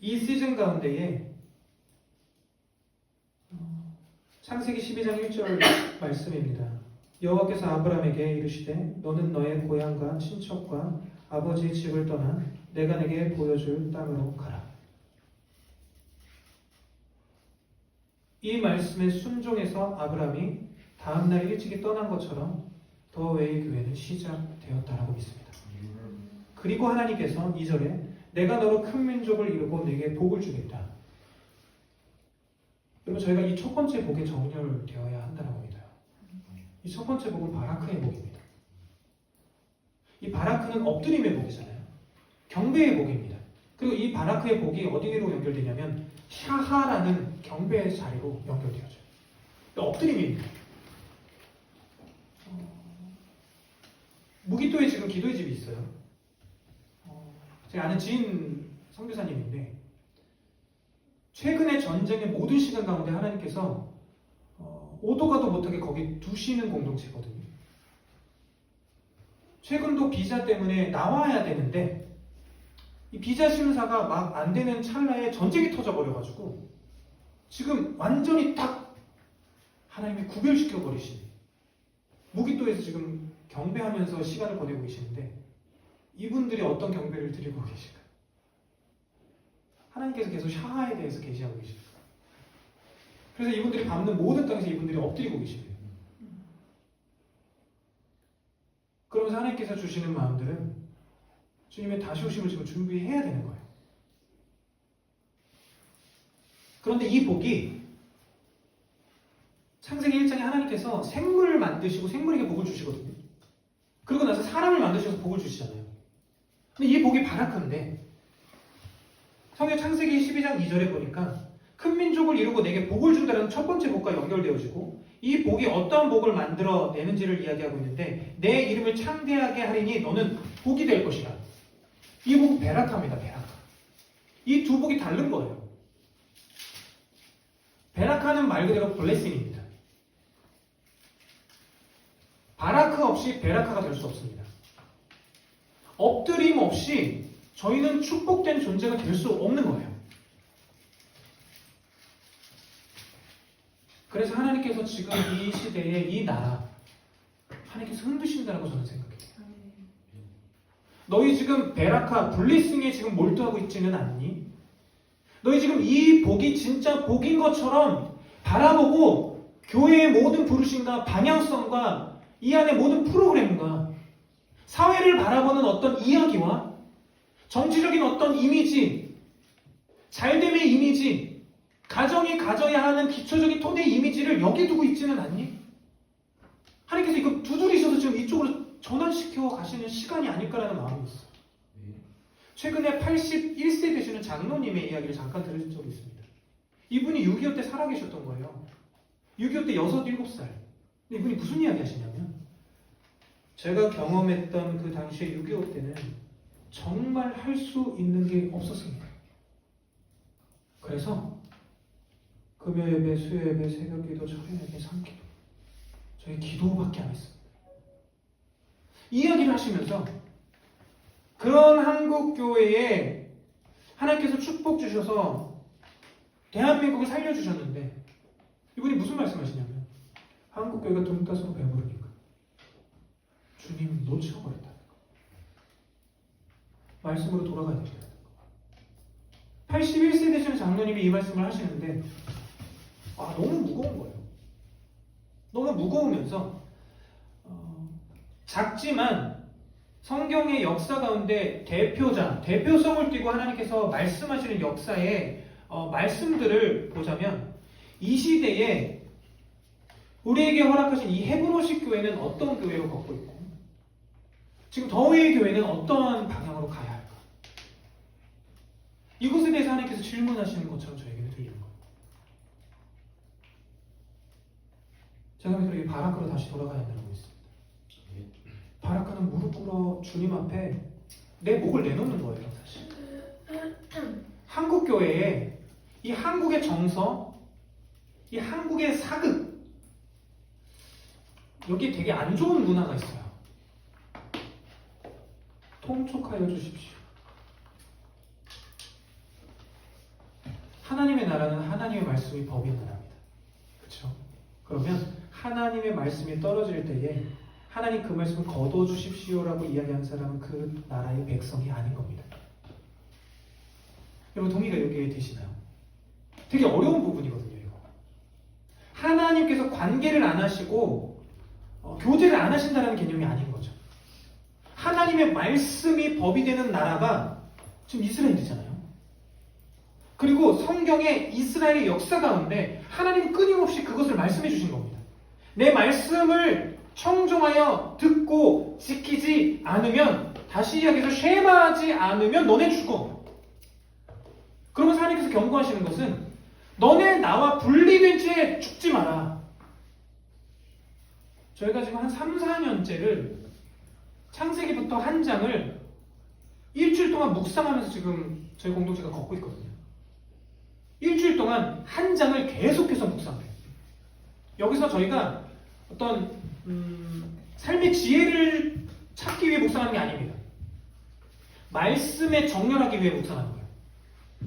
이 시즌 가운데에 창세기 12장 1절 말씀입니다. 여호와께서 아브라함에게 이르시되 너는 너의 고향과 친척과 아버지의 집을 떠나 내가 내게 보여줄 땅으로 가라. 이 말씀에 순종해서 아브라함이 다음날 일찍이 떠난 것처럼 더 웨이 교회는 시작되었다라고 믿습니다. 그리고 하나님께서 2절에 내가 너로 큰 민족을 이루고 내게 복을 주겠다. 여러분 저희가 이 첫 번째 복에 정렬되어야 한다고 믿어요. 이 첫 번째 복은 바라크의 복입니다. 이 바라크는 엎드림의 복이잖아요. 경배의 복입니다. 그리고 이 바라크의 복이 어디로 연결되냐면 샤하라는 경배의 자리로 연결되어져요. 엎드림입니다. 무기토에 지금 기도의 집이 있어요. 제가 아는 지인 선교사님인데 최근의 전쟁의 모든 시간 가운데 하나님께서 오도 가도 못하게 거기 두시는 공동체거든요. 최근도 비자 때문에 나와야 되는데 이 비자 심사가 막 안 되는 찰나에 전쟁이 터져버려가지고 지금 완전히 딱 하나님이 구별시켜버리신 무기또에서 지금 경배하면서 시간을 보내고 계시는데 이분들이 어떤 경배를 드리고 계실까? 하나님께서 계속 샤하에 대해서 계시하고 계십니다. 그래서 이분들이 밟는 모든 땅에서 이분들이 엎드리고 계십니다. 그러면서 하나님께서 주시는 마음들은 주님의 다시 오심을 지금 준비해야 되는 거예요. 그런데 이 복이 창세기 1장에 하나님께서 생물을 만드시고 생물에게 복을 주시거든요. 그러고 나서 사람을 만드셔서 복을 주시잖아요. 근데 이 복이 바라크인데 성경 창세기 12장 2절에 보니까 큰 민족을 이루고 내게 복을 준다는 첫 번째 복과 연결되어지고 이 복이 어떠한 복을 만들어내는지를 이야기하고 있는데 내 이름을 창대하게 하리니 너는 복이 될 것이다. 이 복은 베라카입니다. 베라카. 이 두 복이 다른 거예요. 베라카는 말 그대로 블레싱입니다. 바라크 없이 베라카가 될 수 없습니다. 엎드림 없이 저희는 축복된 존재가 될 수 없는 거예요. 그래서 하나님께서 지금 이 시대에 이 나라 하나님께서 흔드신다고 저는 생각해요. 너희 지금 베라카, 블리싱에 지금 몰두하고 있지는 않니? 너희 지금 이 복이 진짜 복인 것처럼 바라보고 교회의 모든 부르심과 방향성과 이 안의 모든 프로그램과 사회를 바라보는 어떤 이야기와 정치적인 어떤 이미지, 잘됨의 이미지, 가정이 가져야 하는 기초적인 토대의 이미지를 여기 두고 있지는 않니? 하나님께서 이거 두드리셔서 지금 이쪽으로 전환시켜 가시는 시간이 아닐까라는 마음이 있어요. 최근에 81세 되시는 장로님의 이야기를 잠깐 들으신 적이 있습니다. 이분이 6.25 때 살아계셨던 거예요. 6.25 때 6, 7살. 근데 이분이 무슨 이야기 하시냐면 제가 경험했던 그 당시에 6.25 때는 정말 할 수 있는 게 없었습니다. 그래서 금요예배, 수요예배, 새벽기도, 철야예배, 삼기도 저희 기도밖에 안 했습니다. 이 이야기를 하시면서 그런 한국 교회에 하나님께서 축복 주셔서 대한민국을 살려주셨는데 이분이 무슨 말씀하시냐면 한국 교회가 돈 따서 배부르니까 주님 놓쳐버렸다는 거. 말씀으로 돌아가야 된다는 거. 81세 되시는 장로님이 이 말씀을 하시는데 너무 무거운 거예요. 너무 무거우면서 작지만 성경의 역사 가운데 대표성을 띠고 하나님께서 말씀하시는 역사의 말씀들을 보자면 이 시대에 우리에게 허락하신 이 헤브로식 교회는 어떤 교회로 걷고 있고 지금 더웨이 교회는 어떠한 방향으로 가야 할까? 이것에 대해서 하나님께서 질문하시는 것처럼 저에게는 들리는 거예요. 제가 믿기로 이 바라크로 다시 돌아가야 한다고 했습니다. 바라크는 무릎 꿇어 주님 앞에 내 목을 내놓는 거예요, 사실. 한국 교회에 이 한국의 정서, 이 한국의 사극, 여기 되게 안 좋은 문화가 있어요. 통촉하여 주십시오. 하나님의 나라는 하나님의 말씀이 법인 나라입니다. 그렇죠? 그러면 하나님의 말씀이 떨어질 때에 하나님 그 말씀을 거둬주십시오라고 이야기한 사람은 그 나라의 백성이 아닌 겁니다. 여러분 동의가 여기에 되시나요? 되게 어려운 부분이거든요. 이거. 하나님께서 관계를 안 하시고 교제를 안 하신다는 개념이 아닌 거죠. 하나님의 말씀이 법이 되는 나라가 지금 이스라엘이잖아요. 그리고 성경의 이스라엘의 역사 가운데 하나님은 끊임없이 그것을 말씀해 주신 겁니다. 내 말씀을 청종하여 듣고 지키지 않으면 다시 이야기해서 쉐마하지 않으면 너네 죽어. 그러면서 하나님께서 경고하시는 것은 너네 나와 분리된 채 죽지 마라. 저희가 지금 한 3, 4년째를 창세기부터 한 장을 일주일 동안 묵상하면서 지금 저희 공동체가 걷고 있거든요. 일주일 동안 한 장을 계속해서 묵상해요. 여기서 저희가 어떤 삶의 지혜를 찾기 위해 묵상하는 게 아닙니다. 말씀에 정렬하기 위해 묵상하는 거예요.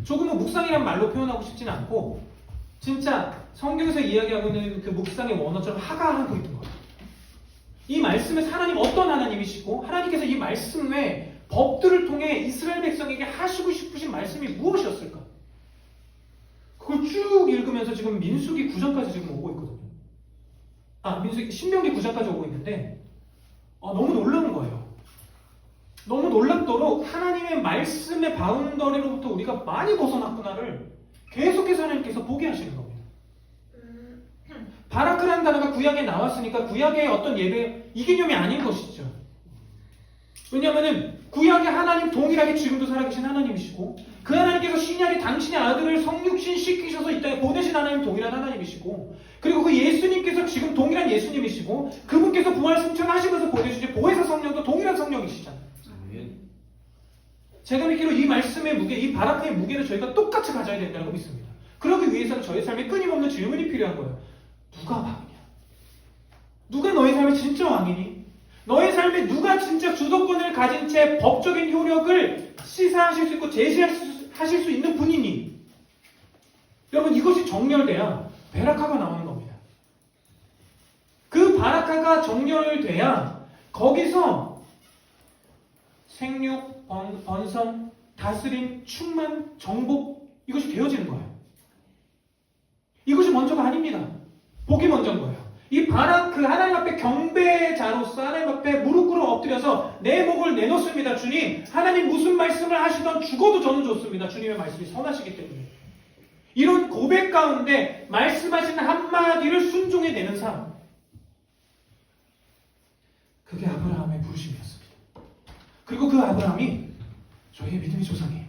조금은 묵상이란 말로 표현하고 싶지는 않고 진짜 성경에서 이야기하고 있는 그 묵상의 원어처럼 하가하고 있는 거예요. 이 말씀에서 하나님 어떤 하나님이시고 하나님께서 이 말씀 외에 법들을 통해 이스라엘 백성에게 하시고 싶으신 말씀이 무엇이었을까? 그걸 쭉 읽으면서 지금 민수기 9장까지 지금 오고 있거든요. 민수기 신명기 9장까지 오고 있는데 너무 놀라운 거예요. 너무 놀랍도록 하나님의 말씀의 바운더리로부터 우리가 많이 벗어났구나를 계속해서 하나님께서 보게 하시는 겁니다. 바라크라는 단어가 구약에 나왔으니까 구약의 어떤 예배 이 개념이 아닌 것이죠. 왜냐하면 구약의 하나님 동일하게 지금도 살아계신 하나님이시고 그 하나님께서 신약에 당신의 아들을 성육신 시키셔서 이 땅에 보내신 하나님 동일한 하나님이시고 그리고 그 예수님께서 지금 동일한 예수님이시고 그분께서 부활 승천하시면서 보내주신 보혜사 성령도 동일한 성령이시잖아요. 제가 믿기로 이 말씀의 무게, 이 바라크의 무게를 저희가 똑같이 가져야 된다고 믿습니다. 그러기 위해서는 저희 삶에 끊임없는 질문이 필요한 거예요. 누가 왕이냐? 누가 너의 삶의 진짜 왕이니? 너의 삶에 누가 진짜 주도권을 가진 채 법적인 효력을 시사하실 수 있고 제시하실 수 있는 분이니? 여러분 이것이 정렬돼야 베라카가 나오는 겁니다. 그 바라카가 정렬돼야 거기서 생육, 번성, 다스림, 충만, 정복 이것이 되어지는 거예요. 이것이 먼저가 아닙니다. 복이 먼저인 거예요. 이 바라크 하나님 앞에 경배자로서 하나님 앞에 무릎 꿇어 엎드려서 내 목을 내놓습니다. 주님 하나님 무슨 말씀을 하시던 죽어도 저는 좋습니다. 주님의 말씀이 선하시기 때문에 이런 고백 가운데 말씀하시는 한마디를 순종해내는 삶 그게 아브라함의 부르심이었습니다. 그리고 그 아브라함이 저희의 믿음의 조상이에요.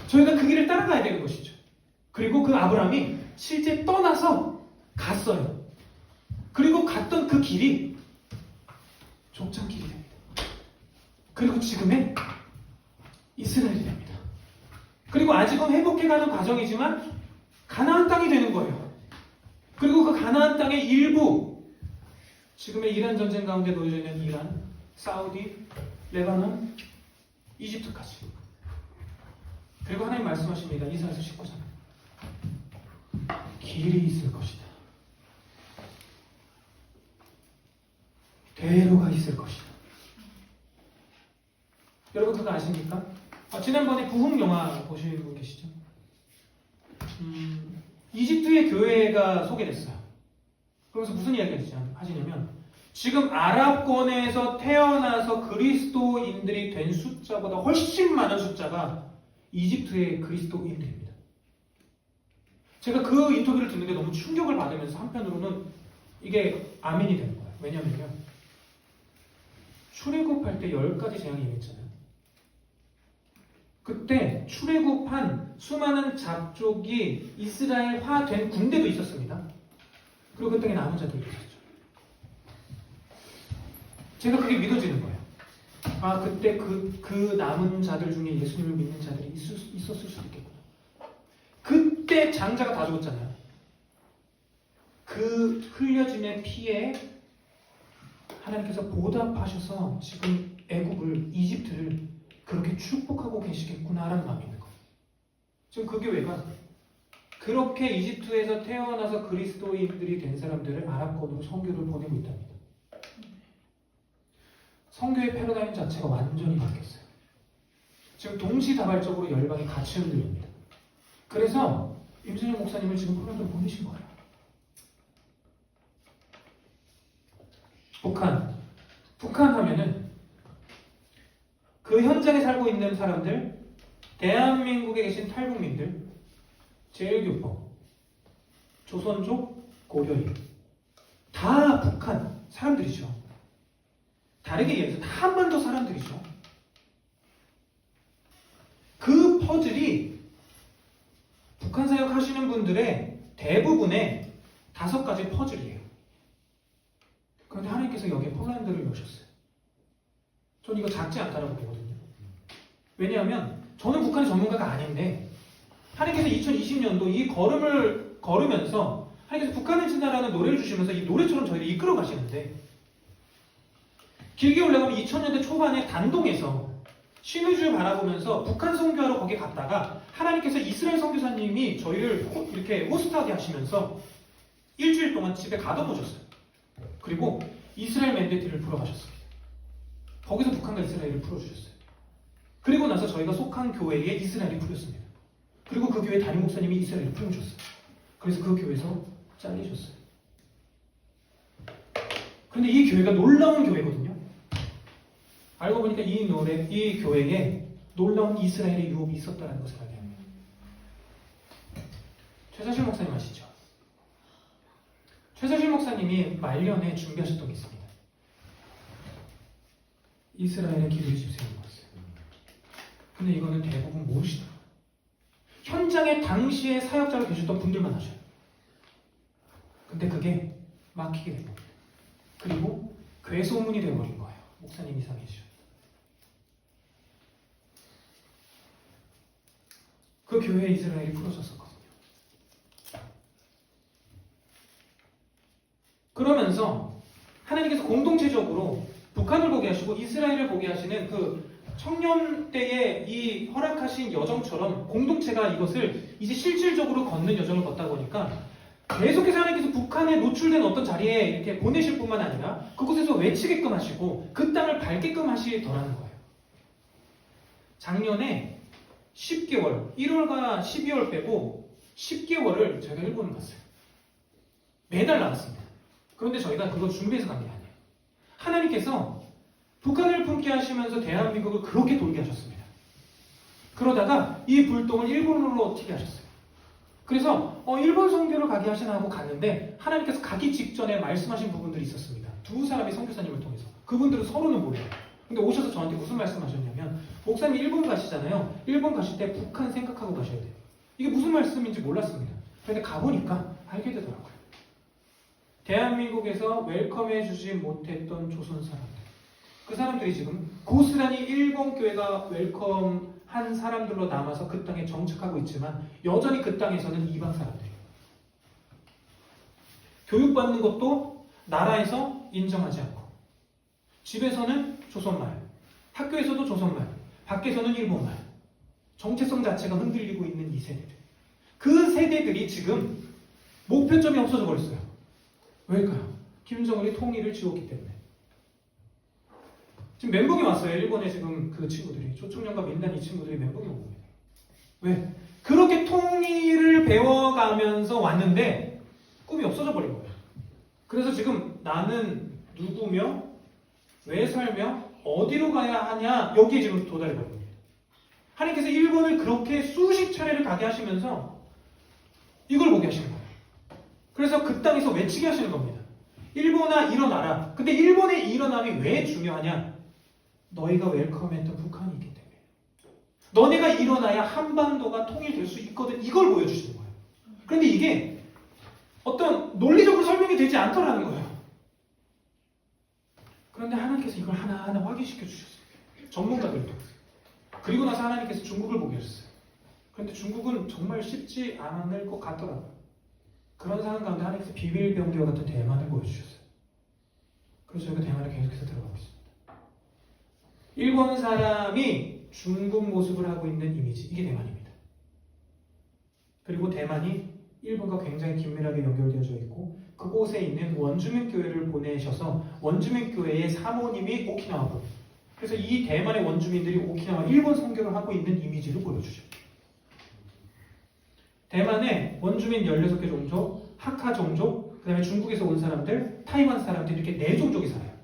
저희가 그 길을 따라가야 되는 것이죠. 그리고 그 아브라함이 실제 떠나서 갔어요. 그리고 갔던 그 길이 족장 길이 됩니다. 그리고 지금의 이스라엘이 됩니다. 그리고 아직은 회복해가는 과정이지만 가나안 땅이 되는 거예요. 그리고 그 가나안 땅의 일부 지금의 이란 전쟁 가운데 놓여져 있는 이란, 사우디, 레바논, 이집트까지. 그리고 하나님 말씀하십니다. 이사야서 19장. 길이 있을 것이다. 대로가 있을 것이다. 여러분 그거 아십니까? 지난번에 부흥 영화 보신 분 계시죠? 이집트의 교회가 소개됐어요. 그러면서 무슨 이야기가 하시냐면 지금 아랍권에서 태어나서 그리스도인들이 된 숫자보다 훨씬 많은 숫자가 이집트의 그리스도인들입니다. 제가 그 인터뷰를 듣는데 너무 충격을 받으면서 한편으로는 이게 아멘이 되는 거예요. 왜냐면요. 출애굽할 때 10가지 재앙이 임했잖아요. 그때 출애굽한 수많은 잡족이 이스라엘화된 군대도 있었습니다. 그리고 그 땅에 남은 자들도 있었죠. 제가 그게 믿어지는 거예요. 그때 그 남은 자들 중에 예수님을 믿는 자들이 있었을 수도 있겠구나. 그때 장자가 다 죽었잖아요. 그 흘려짐의 피에 하나님께서 보답하셔서 지금 애국을, 이집트를 그렇게 축복하고 계시겠구나라는 마음이 있는 거예요. 지금 그 교회가 그렇게 이집트에서 태어나서 그리스도인들이 된 사람들을 아랍권으로 선교를 보내고 있답니다. 선교의 패러다임 자체가 완전히 바뀌었어요. 지금 동시다발적으로 열방이 같이 흔들립니다. 그래서 임순영 목사님을 지금 프로그램으로 보내신 거예요. 북한 하면은 그 현장에 살고 있는 사람들, 대한민국에 계신 탈북민들, 제일교포, 조선족, 고려인 다 북한 사람들이죠. 다르게 얘기해서 다 한반도 사람들이죠. 그 퍼즐이 북한 사역 하시는 분들의 대부분의 5가지 퍼즐이에요. 그런데 하나님께서 여기에 폴란드를 넣으셨어요. 전 이거 작지 않다라고 보거든요. 왜냐하면 저는 북한의 전문가가 아닌데 하나님께서 2020년도 이 걸음을 걸으면서 하나님께서 북한을 친다라는 노래를 주시면서 이 노래처럼 저희를 이끌어 가시는데 길게 올라가면 2000년대 초반에 단동에서 신의주를 바라보면서 북한 선교하러 거기 갔다가 하나님께서 이스라엘 선교사님이 저희를 이렇게 호스트하게 하시면서 일주일 동안 집에 가둬놓으셨어요. 그리고 이스라엘 맨데티를 풀어가셨습니다. 거기서 북한과 이스라엘을 풀어주셨어요. 그리고 나서 저희가 속한 교회에 이스라엘이 풀렸습니다. 그리고 그 교회 담임 목사님이 이스라엘을 풀어주셨어요. 그래서 그 교회에서 잘리셨어요. 그런데 이 교회가 놀라운 교회거든요. 알고 보니까 이 교회에 놀라운 이스라엘의 유업이 있었다는 것을 알게 합니다. 최사실 목사님 아시죠? 최사실 목사님이 말년에 준비하셨던 게 있습니다. 이스라엘의 기도의 집 세우는 거였어요. 근데 이거는 대부분 모르시더라고요. 현장에 당시에 사역자로 계셨던 분들만 하셔요. 근데 그게 막히게 된 겁니다. 그리고 괴소문이 되어버린 거예요. 목사님 이상해지죠. 그 교회에 이스라엘이 풀어졌었거든요. 그러면서 하나님께서 공동체적으로 북한을 보게 하시고 이스라엘을 보게 하시는 그 청년 때의 이 허락하신 여정처럼 공동체가 이것을 이제 실질적으로 걷는 여정을 걷다 보니까 계속해서 하나님께서 북한에 노출된 어떤 자리에 이렇게 보내실 뿐만 아니라 그곳에서 외치게끔 하시고 그 땅을 밟게끔 하시더라는 거예요. 작년에 10개월, 1월과 12월 빼고 10개월을 저희가 일본을 갔어요. 매달 나갔습니다. 그런데 저희가 그거 준비해서 간 게 아니에요. 하나님께서 북한을 품게 하시면서 대한민국을 그렇게 돌게 하셨습니다. 그러다가 이 불똥을 일본으로 튀게 하셨어요. 그래서 일본 선교를 가게 하시나 하고 갔는데 하나님께서 가기 직전에 말씀하신 부분들이 있었습니다. 두 사람의 선교사님을 통해서. 그분들은 서로는 모르요. 근데 오셔서 저한테 무슨 말씀하셨냐면 목사님 일본 가시잖아요. 일본 가실 때 북한 생각하고 가셔야 돼요. 이게 무슨 말씀인지 몰랐습니다. 그런데 가보니까 알게 되더라고요. 대한민국에서 웰컴해 주지 못했던 조선 사람들. 그 사람들이 지금 고스란히 일본 교회가 웰컴한 사람들로 남아서 그 땅에 정착하고 있지만 여전히 그 땅에서는 이방 사람들이에요. 교육받는 것도 나라에서 인정하지 않고 집에서는 조선말, 학교에서도 조선말, 밖에서는 일본말. 정체성 자체가 흔들리고 있는 이 세대들. 그 세대들이 지금 목표점이 없어져 버렸어요. 왜일까요? 김정은이 통일을 지웠기 때문에. 지금 멘붕이 왔어요. 일본에 지금 그 친구들이. 조총련과 민단 이 친구들이 멘붕이 온 겁니다. 왜? 그렇게 통일을 배워가면서 왔는데 꿈이 없어져 버린 거예요. 그래서 지금 나는 누구며 왜 살며 어디로 가야 하냐 여기에 지금 도달해 버린 겁니다. 하나님께서 일본을 그렇게 수십 차례를 가게 하시면서 이걸 보게 하시는 거예요. 그래서 그 땅에서 외치게 하시는 겁니다. 일본아 일어나라. 근데 일본의 일어남이 왜 중요하냐? 너희가 웰컴했던 북한이 있기 때문에. 너네가 일어나야 한반도가 통일될 수 있거든. 이걸 보여주시는 거예요. 그런데 이게 어떤 논리적으로 설명이 되지 않더라는 거예요. 그런데 하나님께서 이걸 하나하나 확인시켜 주셨어요. 전문가들도. 그리고 나서 하나님께서 중국을 보게 하셨어요. 그런데 중국은 정말 쉽지 않을 것 같더라고요. 그런 상황 가운데 하나님께서 비밀병대와 같은 대만을 보여주셨어요. 그래서 저희가 대만에 계속해서 들어가고 있습니다. 일본 사람이 중국 모습을 하고 있는 이미지, 이게 대만입니다. 그리고 대만이 일본과 굉장히 긴밀하게 연결되어져 있고 그곳에 있는 원주민 교회를 보내셔서 원주민 교회의 사모님이 오키나와고, 그래서 이 대만의 원주민들이 오키나와 일본 선교를 하고 있는 이미지를 보여주죠. 대만의 원주민 16개 종족, 하카 종족, 그 다음에 중국에서 온 사람들, 타이완 사람들 이렇게 4종족이 살아요.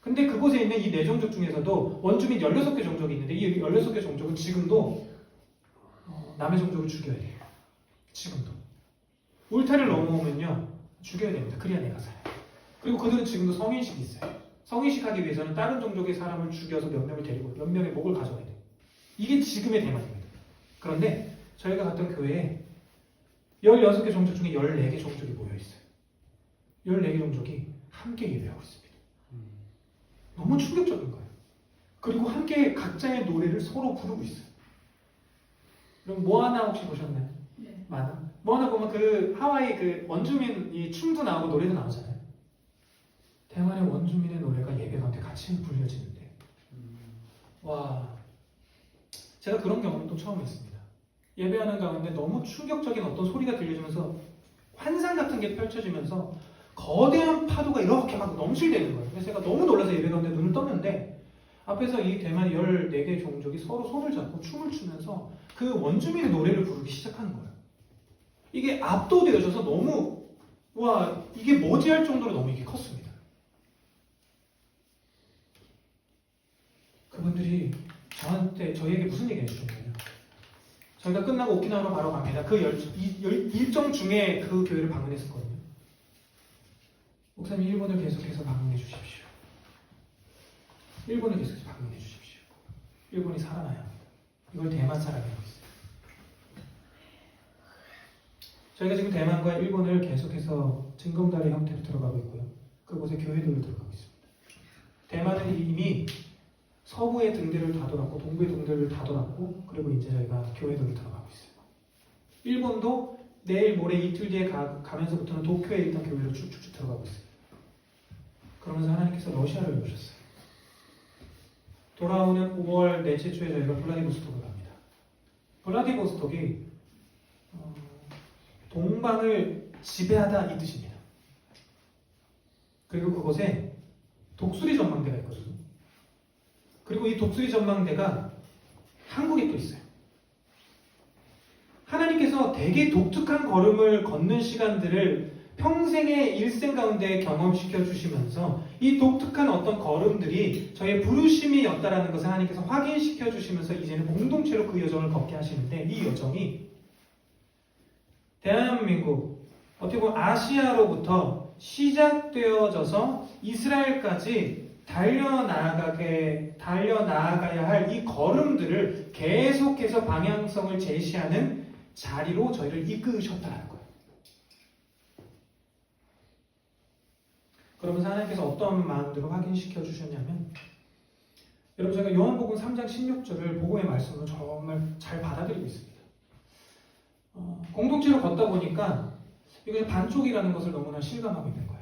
근데 그곳에 있는 이 4종족 중에서도 원주민 16개 종족이 있는데 이 16개 종족은 지금도 남의 종족을 죽여야 돼요. 지금도. 울타리를 넘어오면요 죽여야 됩니다. 그래야 내가 살아요. 그리고 그들은 지금도 성인식이 있어요. 성인식 하기 위해서는 다른 종족의 사람을 죽여서 몇 명을 데리고 몇 명의 목을 가져와야 돼요. 이게 지금의 대만입니다. 그런데 저희가 갔던 교회에 16개 종족 중에 14개 종족이 모여있어요. 14개 종족이 함께 예배하고 있습니다. 너무 충격적인 거예요. 그리고 함께 각자의 노래를 서로 부르고 있어요. 그럼 모아나 혹시 보셨나요? 네. 만화? 모아나 보면 그 하와이 그 원주민이 춤도 나오고 노래도 나오잖아요. 대만의 원주민의 노래가 예배 가운데 같이 불려지는데 와, 제가 그런 경험도 처음 했습니다. 예배하는 가운데 너무 충격적인 어떤 소리가 들려지면서 환상 같은 게 펼쳐지면서 거대한 파도가 이렇게 막 넘실대는 거예요. 그래서 제가 너무 놀라서 예배 가운데 눈을 떴는데 앞에서 이 대만 14개 종족이 서로 손을 잡고 춤을 추면서 그 원주민의 노래를 부르기 시작하는 거예요. 이게 압도되어져서 너무 와 이게 뭐지 할 정도로 너무 이게 컸습니다. 그분들이 저희에게 무슨 얘기 해주셨냐면 저희가 끝나고 오키나와로 바로 갑니다. 그 일정 중에 그 교회를 방문했었거든요. 목사님 일본을 계속해서 방문해 주십시오. 일본을 계속해서 방문해 주십시오. 일본이 살아나야 합니다. 이걸 대만 사람이 하고 있어요. 저희가 지금 대만과 일본을 계속해서 징검다리 형태로 들어가고 있고요. 그곳에 교회들로 들어가고 있습니다. 대만은 이미 서부의 등대를 다 돌았고 동부의 등대를 다 돌았고 그리고 이제 저희가 교회들로 들어가고 있어요. 일본도 내일 모레 이틀 뒤에 가면서부터는 도쿄에 있던 교회로 쭉쭉쭉 들어가고 있어요. 그러면서 하나님께서 러시아를 여셨어요. 돌아오는 5월 넷째 주에 저희가 블라디보스톡을 갑니다. 블라디보스톡이 동방을 지배하다 이 뜻입니다. 그리고 그곳에 독수리 전망대가 있거든요. 그리고 이 독수리 전망대가 한국에 또 있어요. 하나님께서 되게 독특한 걸음을 걷는 시간들을 평생의 일생 가운데 경험시켜 주시면서 이 독특한 어떤 걸음들이 저의 부르심이었다라는 것을 하나님께서 확인시켜 주시면서 이제는 공동체로 그 여정을 걷게 하시는데 이 여정이 대한민국 어떻게 보면 아시아로부터 시작되어져서 이스라엘까지 달려나가야 할 이 걸음들을 계속해서 방향성을 제시하는 자리로 저희를 이끄셨다는 거예요. 그러면서 하나님께서 어떤 마음들을 확인시켜 주셨냐면 여러분 제가 요한복음 3장 16절을 복음의 말씀으로 정말 잘 받아들이고 있습니다. 공동체로 걷다 보니까 이것이 반쪽이라는 것을 너무나 실감하고 있는 거예요.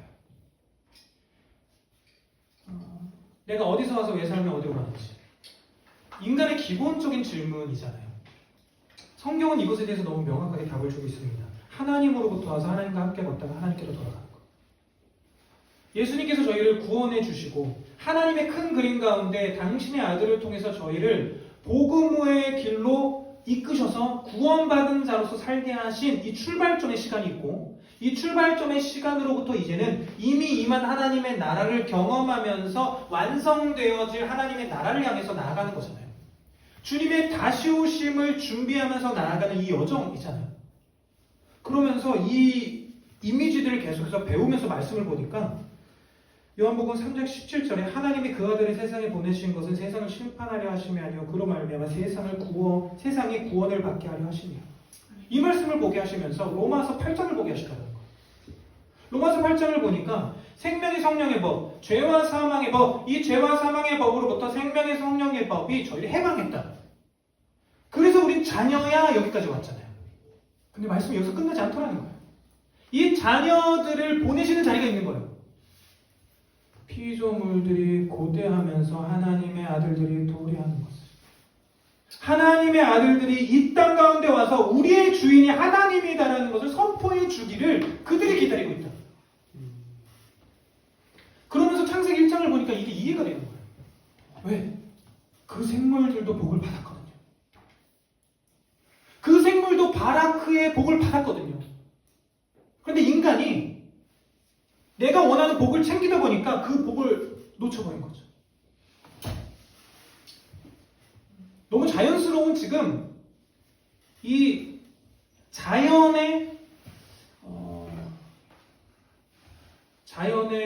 내가 어디서 와서 왜 살면 어디로 가는지 인간의 기본적인 질문이잖아요. 성경은 이것에 대해서 너무 명확하게 답을 주고 있습니다. 하나님으로부터 와서 하나님과 함께 걷다가 하나님께로 돌아가는 것. 예수님께서 저희를 구원해 주시고 하나님의 큰 그림 가운데 당신의 아들을 통해서 저희를 복음의 길로 이끄셔서 구원받은 자로서 살게 하신 이 출발점의 시간이 있고 이 출발점의 시간으로부터 이제는 이미 임한 하나님의 나라를 경험하면서 완성되어질 하나님의 나라를 향해서 나아가는 거잖아요. 주님의 다시 오심을 준비하면서 나아가는 이 여정이잖아요. 그러면서 이 이미지들을 계속해서 배우면서 말씀을 보니까 요한복음 3장 17절에 하나님이 그 아들을 세상에 보내신 것은 세상을 심판하려 하심이 아니요 그로 말미암아 세상의 구원을 받게 하려 하심이요. 이 말씀을 보게 하시면서 로마서 8장을 보게 하시더라고요. 로마서 8장을 보니까 생명의 성령의 법, 죄와 사망의 법, 이 죄와 사망의 법으로부터 생명의 성령의 법이 저희를 해방했다. 그래서 우린 자녀야 여기까지 왔잖아요. 근데 말씀이 여기서 끝나지 않더라는 거예요. 이 자녀들을 보내시는 자리가 있는 거예요. 피조물들이 고대하면서 하나님의 아들들이 도래하는 것을. 하나님의 아들들이 이 땅 가운데 와서 우리의 주인이 하나님이다라는 것을 선포해 주기를 그들이 기다리고 있다. 그러면서 창세기 1장을 보니까 이게 이해가 되는 거예요. 왜? 그 생물들도 복을 받았거든요. 그 생물도 바라크의 복을 받았거든요. 그런데 인간이 내가 원하는 복을 챙기다 보니까 그 복을 놓쳐버린 거죠. 너무 자연스러운 지금 이 자연의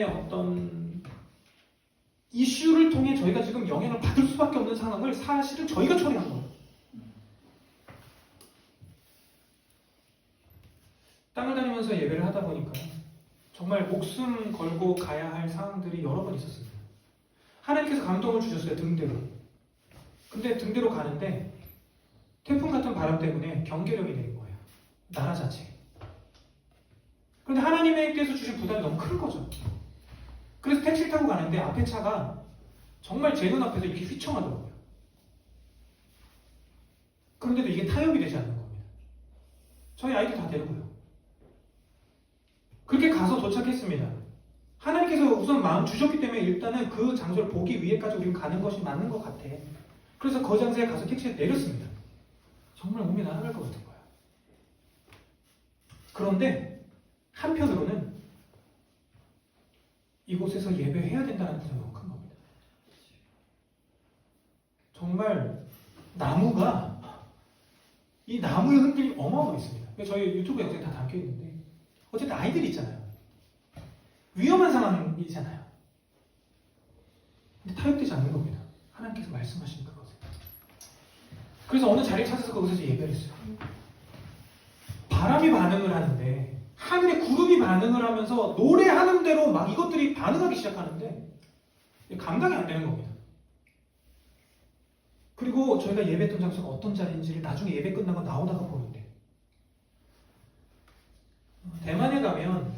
어떤 이슈를 통해 저희가 지금 영향을 받을 수밖에 없는 상황을 사실은 저희가 처리한 거예요. 땅을 다니면서 예배를 하다 보니까 정말 목숨 걸고 가야 할 상황들이 여러 번 있었습니다. 하나님께서 감동을 주셨어요. 등대로. 근데 등대로 가는데 태풍 같은 바람 때문에 경계력이 내린 거예요. 나라 자체. 그런데 하나님께서 주신 부담이 너무 큰 거죠. 그래서 택시를 타고 가는데 앞에 차가 정말 제 눈앞에서 이렇게 휘청하더라고요. 그런데도 이게 타협이 되지 않는 겁니다. 저희 아이들 다 데리고요. 그렇게 가서 도착했습니다. 하나님께서 우선 마음 주셨기 때문에 일단은 그 장소를 보기 위해까지 우리는 가는 것이 맞는 것 같아. 그래서 그 장소에 가서 택시를 내렸습니다. 정말 몸이 날아갈 것 같은 거야. 그런데 한편으로는 이곳에서 예배해야 된다는 생각이 큰 겁니다. 정말 나무가 이 나무의 흔들림이 어마어마했습니다. 저희 유튜브 영상에 다 담겨 있는데 어쨌든 아이들이 있잖아요. 위험한 상황이잖아요. 근데 타협되지 않는 겁니다. 하나님께서 말씀하신 그것을. 그래서 어느 자리를 찾아서 거기서 예배를 했어요. 바람이 반응을 하는데 하늘에 구름이 반응을 하면서 노래하는 대로 막 이것들이 반응하기 시작하는데 감당이 안 되는 겁니다. 그리고 저희가 예배했던 장소가 어떤 자리인지를 나중에 예배 끝나고 나오다가 보는데 대만에 가면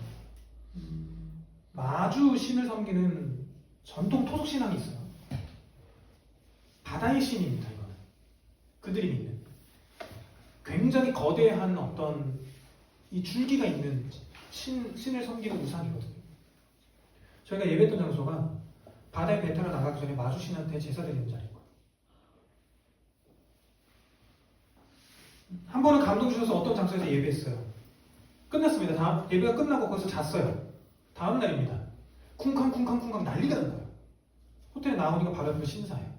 마주 신을 섬기는 전통 토속 신앙이 있어요. 바다의 신입니다. 이거는 그들이 믿는 굉장히 거대한 어떤 이 줄기가 있는 신을 섬기는 우상이거든요. 저희가 예배했던 장소가 바다에 배 타러 나가기 전에 마주 신한테 제사 드리는 자리인 거예요. 한 번은 감동 주셔서 어떤 장소에서 예배했어요. 끝났습니다. 예배가 끝나고 거기서 잤어요. 다음 날입니다. 쿵쾅쿵쾅쿵쾅 난리가 난 거예요. 호텔에 나오니까 바로 옆에 신사예요.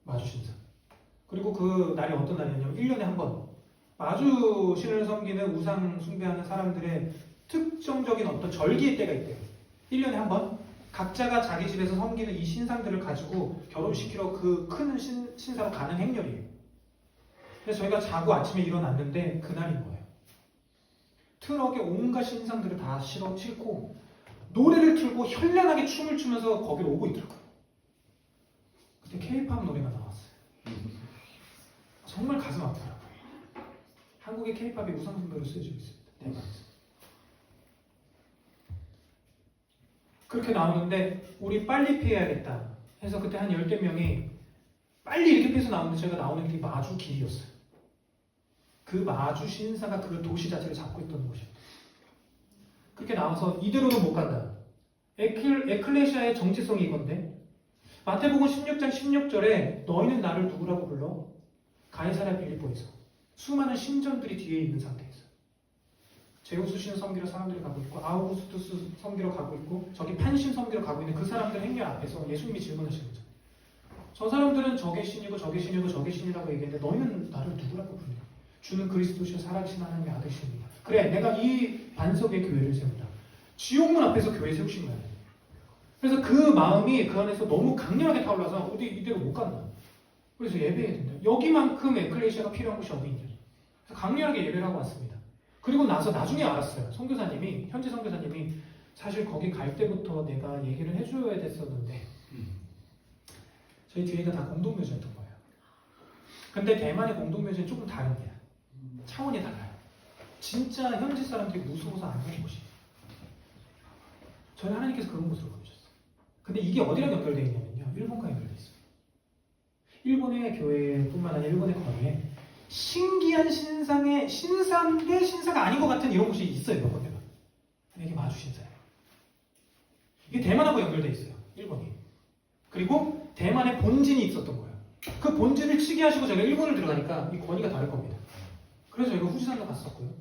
마주 신사. 그리고 그 날이 어떤 날이냐면 1년에 한 번 마주 신을 섬기는 우상 숭배하는 사람들의 특정적인 어떤 절기의 때가 있대요. 1년에 한 번 각자가 자기 집에서 섬기는 이 신상들을 가지고 결혼시키러 그 큰 신사로 가는 행렬이에요. 그래서 저희가 자고 아침에 일어났는데 그날인 거예요. 트럭에 온갖 신상들을 다 싣고 노래를 틀고 현란하게 춤을 추면서 거기로 오고 있더라고요. 그때 K-팝 노래가 나왔어요. 정말 가슴 아프더라고요. 한국의 K-팝이 우상숭배로 쓰여지고 있습니다. 대만에서. 그렇게 나오는데 우리 빨리 피해야겠다 해서 그때 한 10대 명이 빨리 이렇게 피해서 나오는데 제가 나오는 길이 마주 길이었어요. 그 마주 신사가 그 도시 자체를 잡고 있던 곳이에요. 그렇게 나와서 이대로는 못 간다. 에클레시아의 정체성이 이건데 마태복음 16장 16절에 너희는 나를 누구라고 불러? 가이사랴 빌립보에서 수많은 신전들이 뒤에 있는 상태에서 제우스 신 섬기러 사람들이 가고 있고 아우구스투스 섬기러 가고 있고 저기 판신 섬기러 가고 있는 그 사람들 행렬 앞에서 예수님이 질문하시는 거죠. 저 사람들은 저게 신이고 저게 신이고 저게 신이라고 얘기했는데 너희는 나를 누구라고 부르냐? 주는 그리스도시요 살아계신 하나님의 아들이십니다. 그래, 내가 이 반석의 교회를 세운다. 지옥문 앞에서 교회 세우신 거야. 그래서 그 마음이 그 안에서 너무 강렬하게 타올라서 어디 이대로 못 간다. 그래서 예배해야 된다. 여기만큼 에클레시아가 필요한 곳이 어디 있냐. 그래서 강렬하게 예배를 하고 왔습니다. 그리고 나서 나중에 알았어요. 선교사님이, 현지 선교사님이 사실 거기 갈 때부터 내가 얘기를 해줘야 됐었는데 저희 뒤에가 다 공동묘지였던 거예요. 근데 대만의 공동묘지는 조금 다릅니다. 차원이 달라요. 진짜 현지 사람들이 무서워서 안 가는 곳이에요. 저는 하나님께서 그런 곳으로 보내셨어요. 근데 이게 어디랑 연결되어 있냐면요. 일본과 연결되어 있어요. 일본의 교회뿐만 아니라 일본의 거리에 신기한 신상의 신사인데 신사가 아닌 것 같은 이런 곳이 있어요. 몇 군데가. 이게 마주 신사예요. 이게 대만하고 연결되어 있어요. 일본이. 그리고 대만의 본진이 있었던 거예요. 그 본진을 치게 하시고 저희가 일본을 들어가니까 이 권위가 다를 겁니다. 그래서 저희가 후지산도 갔었고요.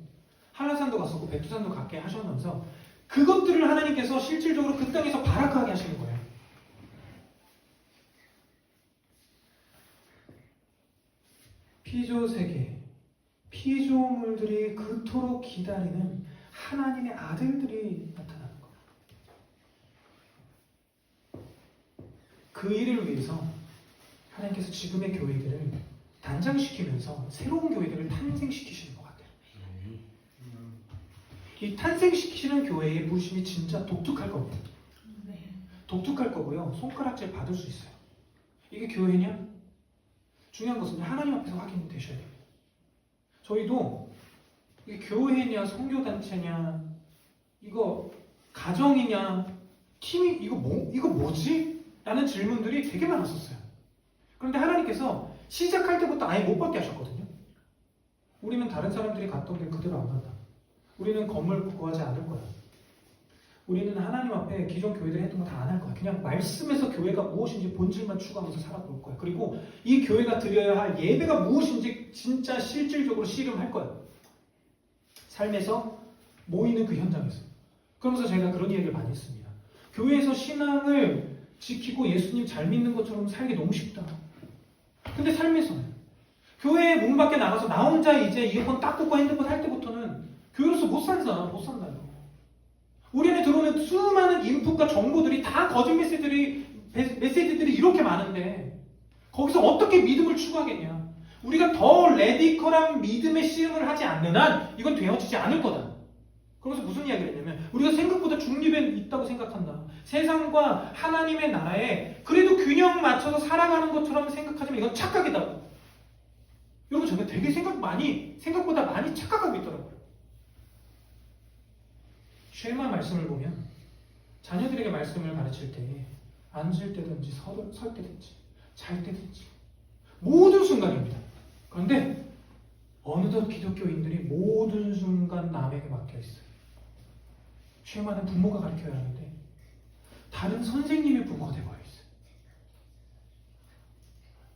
한라산도 갔었고 백두산도 갔게 하셨면서 그것들을 하나님께서 실질적으로 그 땅에서 발악하게 하시는 거예요. 피조세계, 피조물들이 그토록 기다리는 하나님의 아들들이 나타나는 거예요. 그 일을 위해서 하나님께서 지금의 교회들을 단장시키면서 새로운 교회들을 탄생시키시는 것 같아요. 이 탄생시키시는 교회의 부르심이 진짜 독특할 겁니다. 독특할 거고요. 손가락질 받을 수 있어요. 이게 교회냐? 중요한 것은 하나님 앞에서 확인이 되셔야 됩니다. 저희도 이게 교회냐, 선교단체냐, 이거 가정이냐, 팀이 이거 뭐지? 라는 질문들이 되게 많았었어요. 그런데 하나님께서 시작할 때부터 아예 못 받게 하셨거든요. 우리는 다른 사람들이 갔던 길 그대로 안 간다. 우리는 건물 구하지 않을 거야. 우리는 하나님 앞에 기존 교회들이 했던 거 다 안 할 거야. 그냥 말씀에서 교회가 무엇인지 본질만 추구하면서 살아볼 거야. 그리고 이 교회가 드려야 할 예배가 무엇인지 진짜 실질적으로 씨름할 거야. 삶에서 모이는 그 현장에서. 그러면서 제가 그런 이야기를 많이 했습니다. 교회에서 신앙을 지키고 예수님 잘 믿는 것처럼 살기 너무 쉽다. 근데 삶에서는 교회 문 밖에 나가서 나 혼자 이제 이어폰 딱 꽂고 핸드폰 할 때부터는 교회로서 못 산다요. 우리 안에 들어오는 수많은 인풋과 정보들이 다 거짓 메시지들이 이렇게 많은데 거기서 어떻게 믿음을 추구하겠냐? 우리가 더 레디컬한 믿음의 씨름을 하지 않는 한 이건 되어지지 않을 거다. 그러면서 무슨 이야기를 했냐면 우리가 생각보다 중립에 있다고 생각한다. 세상과 하나님의 나라에 그래도 균형 맞춰서 살아가는 것처럼 생각하지만 이건 착각이다. 여러분 저는 되게 생각보다 많이 착각하고 있더라고요. 쉐마 말씀을 보면 자녀들에게 말씀을 가르칠 때 앉을 때든지 설 때든지 잘 때든지 모든 순간입니다. 그런데 어느덧 기독교인들이 모든 순간 남에게 맡겨 있어요. 쉐마는 부모가 가르쳐야 하는데 다른 선생님의 부모가 되어버려 있어요.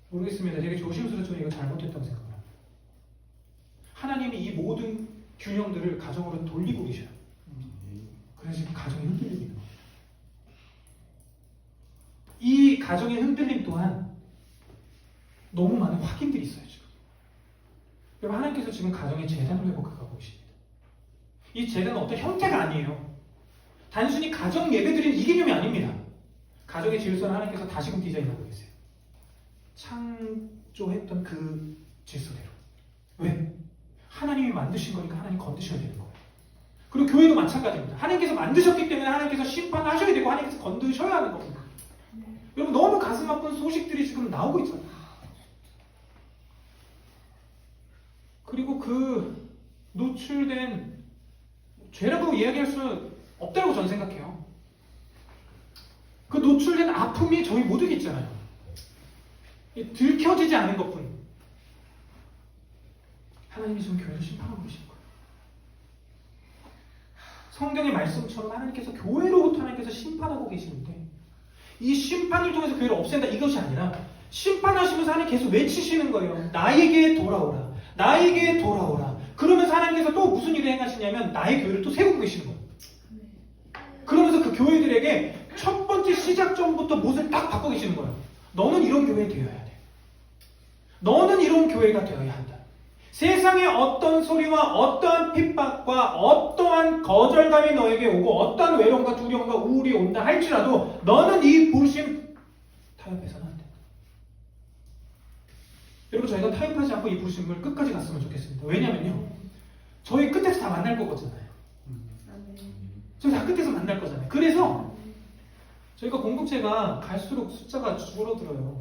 모르겠습니다. 되게 조심스럽지만 이거 잘못했다고 생각합니다. 하나님이 이 모든 균형들을 가정으로 돌리고 계셔요. 그래서 지금 가정이 흔들리고 있는 거예요. 이 가정의 흔들림 또한 너무 많은 확인들이 있어요. 지금. 여러분 하나님께서 지금 가정의 재단을 회복하고 계십니다. 이 재단은 어떤 형태가 아니에요. 단순히 가정 예배드리는 이 개념이 아닙니다. 가정의 질서는 하나님께서 다시금 디자인하고 계세요. 창조했던 그 질서대로. 왜? 하나님이 만드신 거니까 하나님 건드셔야 되는 거예요. 그리고 교회도 마찬가지입니다. 하나님께서 만드셨기 때문에 하나님께서 심판을 하셔야 되고 하나님께서 건드셔야 하는 겁니다. 여러분 너무 가슴 아픈 소식들이 지금 나오고 있잖아요. 그리고 그 노출된 죄라고 이야기할 수 없다고 저는 생각해요. 그 노출된 아픔이 저희 모두에 있잖아요. 들켜지지 않은 것뿐. 하나님이 지금 교회를 심판하고 계신 거예요. 성경의 말씀처럼 하나님께서 교회로부터 하나님께서 심판하고 계시는데 이 심판을 통해서 교회를 없앤다 이것이 아니라 심판하시면서 하나님 계속 외치시는 거예요. 나에게 돌아오라. 나에게 돌아오라. 그러면서 하나님께서 또 무슨 일을 행하시냐면 나의 교회를 또 세우고 계시는 거예요. 그러면서 그 교회들에게 첫 번째 시작점부터 못을 딱 바꿔 계시는 거예요. 너는 이런 교회 되어야 돼. 너는 이런 교회가 되어야 한다. 세상의 어떤 소리와 어떠한 핍박과 어떠한 거절감이 너에게 오고 어떠한 외로움과 두려움과 우울이 온다 할지라도 너는 이 부르심 타협해서는 안 돼. 여러분 저희가 타협하지 않고 이 부르심을 끝까지 갔으면 좋겠습니다. 왜냐면요. 저희 끝에서 다 만날 거거든요. 저희 다 끝에서 만날 거잖아요. 그래서 저희가 공동체가 갈수록 숫자가 줄어들어요.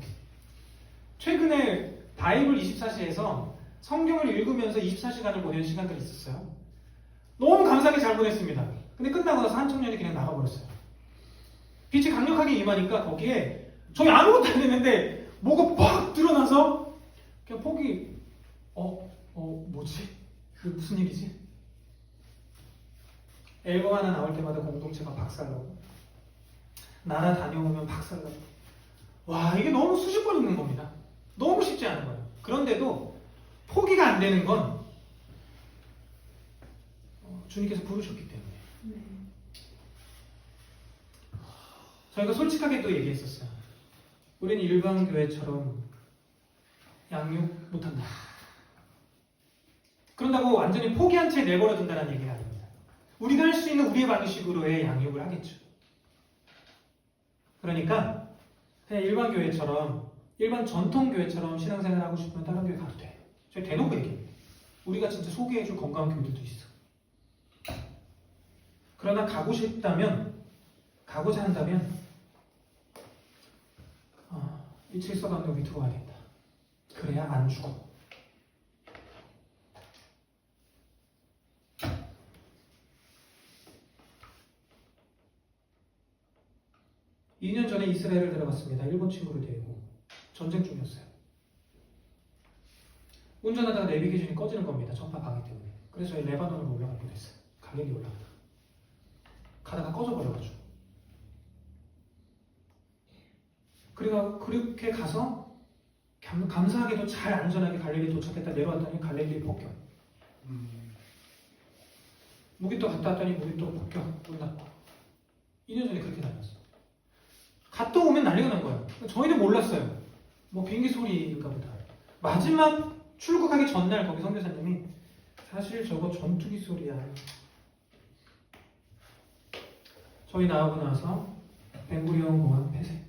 최근에 바이블 24시에서 성경을 읽으면서 24시간을 보내는 시간들이 있었어요. 너무 감사하게 잘 보냈습니다. 근데 끝나고 나서 한 청년이 그냥 나가버렸어요. 빛이 강력하게 임하니까 거기에 저희 아무것도 안 했는데 뭐가 팍 드러나서 그냥 폭이 뭐지? 그게 무슨 일이지? 앨범 하나 나올 때마다 공동체가 박살나고 나라 다녀오면 박살나고 와 이게 너무 수십 번 있는 겁니다. 너무 쉽지 않은 거예요. 그런데도 포기가 안 되는 건 주님께서 부르셨기 때문에 저희가 솔직하게 또 얘기했었어요. 우리는 일반 교회처럼 양육 못한다. 그런다고 완전히 포기한 채 내버려둔다는 얘기가 아닙니다. 우리가 할 수 있는 우리의 방식으로의 양육을 하겠죠. 그러니까 그냥 일반 교회처럼 일반 전통 교회처럼 신앙생활 하고 싶으면 다른 교회 가도 돼. 저희 대놓고 얘기해요. 우리가 진짜 소개해줄 건강한 교회들도 있어. 그러나 가고 싶다면 가고자 한다면 이 질서가 여기 들어와야 된다. 그래야 안 죽어. (2년) 전에 이스라엘을 들어갔습니다. 일본 친구를 데리고 전쟁 중이었어요. 운전하다가 내비게이션이 꺼지는 겁니다. 전파 방해 때문에. 그래서 저희 레바논으로 올라가기로 했어요. 가격이 올라가다. 가다가 꺼져버려가지고. 그리고 그렇게 가서 감사하게도 잘 안전하게 갈릴리 도착했다 내려왔더니 갈릴리 폭격. 무기또 갔다 왔더니 무기또 폭격 문 닫고. 2년 전에 그렇게 다녔어. 갔다 오면 난리가 난 거예요. 저희는 몰랐어요. 뭐 비행기 소리인가 보다. 마지막 출국하기 전날 거기 선교사님이 사실 저거 전투기 소리야. 저희 나오고 나서 벤구리온 공항 폐쇄.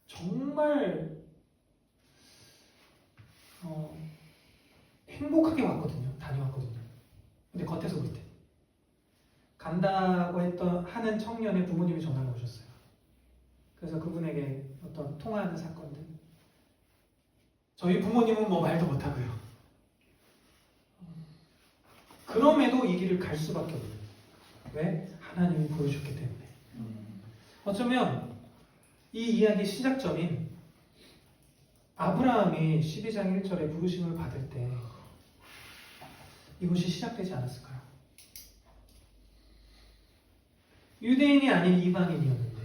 정말 행복하게 왔거든요. 다녀왔거든요. 근데 겉에서 볼 때. 간다고 하는 청년의 부모님이 전화가 오셨어요. 그래서 그분에게 어떤 통화하는 사건들. 저희 부모님은 뭐 말도 못하고요. 그럼에도 이 길을 갈 수밖에 없어요. 왜? 하나님이 보여줬기 때문에. 어쩌면 이 이야기의 시작점인 아브라함이 12장 1절에 부르심을 받을 때 이것이 시작되지 않았을까요? 유대인이 아닌 이방인이었는데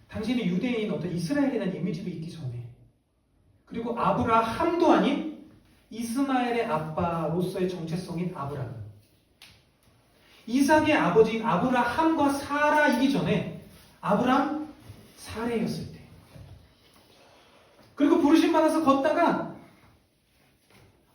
당신이 유대인 어떤 이스라엘이라는 이미지도 있기 전에 그리고 아브라함도 아닌 이스마엘의 아빠로서의 정체성인 아브라함 이삭의 아버지 아브라함과 사라이기 전에 아브라함 사레였을 때 그리고 부르심 받아서 걷다가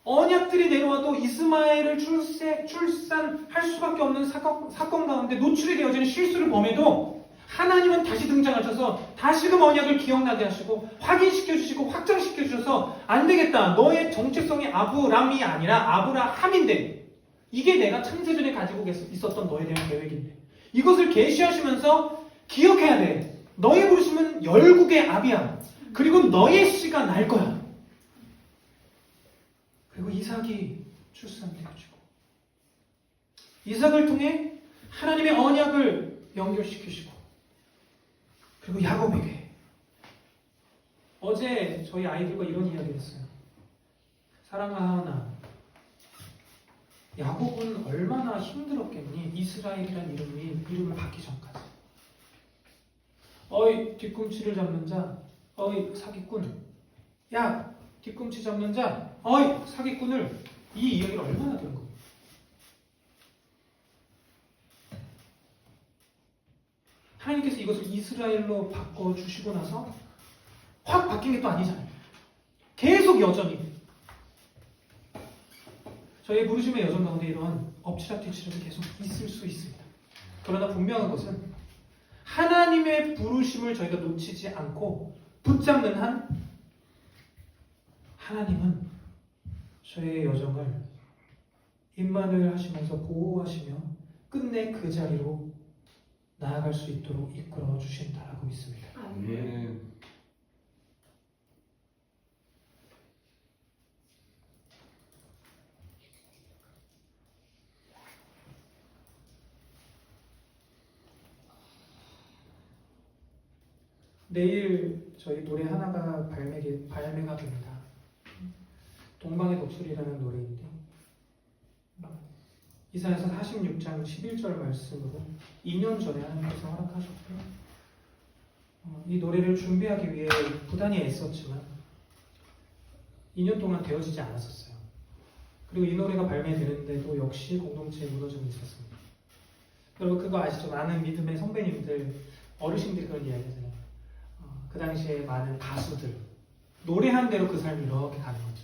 언약들이 내려와도 이스마엘을 출산할 수밖에 없는 사건 가운데 노출이 되어지는 실수를 범해도 하나님은 다시 등장하셔서 다시금 언약을 기억나게 하시고 확인시켜 주시고 확장시켜 주셔서 안 되겠다. 너의 정체성이 아브람이 아니라 아브라함인데 이게 내가 창세전에 가지고 있었던 너에 대한 계획인데 이것을 계시하시면서 기억해야 돼. 너의 부르심은 열국의 아비야. 그리고 너의 씨가 날 거야. 그리고 이삭이 출산되어지고 이삭을 통해 하나님의 언약을 연결시키시고 그리고 야곱에게 어제 저희 아이들과 이런 이야기를 했어요. 사랑하나 야곱은 얼마나 힘들었겠니? 이스라엘이라는 이름을 받기 전까지. 어이 뒤꿈치를 잡는 자, 어이 사기꾼. 야 뒤꿈치 잡는 자, 어이 사기꾼을 이 이야기를 얼마나 들은 겁니까? 하나님께서 이것을 이스라엘로 바꿔주시고 나서 확 바뀐 게 또 아니잖아요. 계속 여전히 저희 부르심의 여정 가운데 이런 엎치락뒤치락이 계속 있을 수 있습니다. 그러나 분명한 것은 하나님의 부르심을 저희가 놓치지 않고 붙잡는 한 하나님은 저희의 여정을 임만을 하시면서 보호하시며 끝내 그 자리로 나아갈 수 있도록 이끌어 주신다라고 믿습니다. 아멘. 내일 저희 노래 하나가 발매가 됩니다. 동방의 독수리라는 노래인데 이사야서 46장 11절 말씀으로 2년 전에 하나님께서 허락하셨고요. 이 노래를 준비하기 위해 부단히 애썼지만 2년 동안 되어지지 않았었어요. 그리고 이 노래가 발매되는데도 역시 공동체에 무너짐이 있었습니다. 여러분 그거 아시죠? 많은 믿음의 선배님들, 어르신들이 그런 이야기 하잖아요. 그 당시에 많은 가수들 노래한 대로 그 삶이 이렇게 가는 거죠.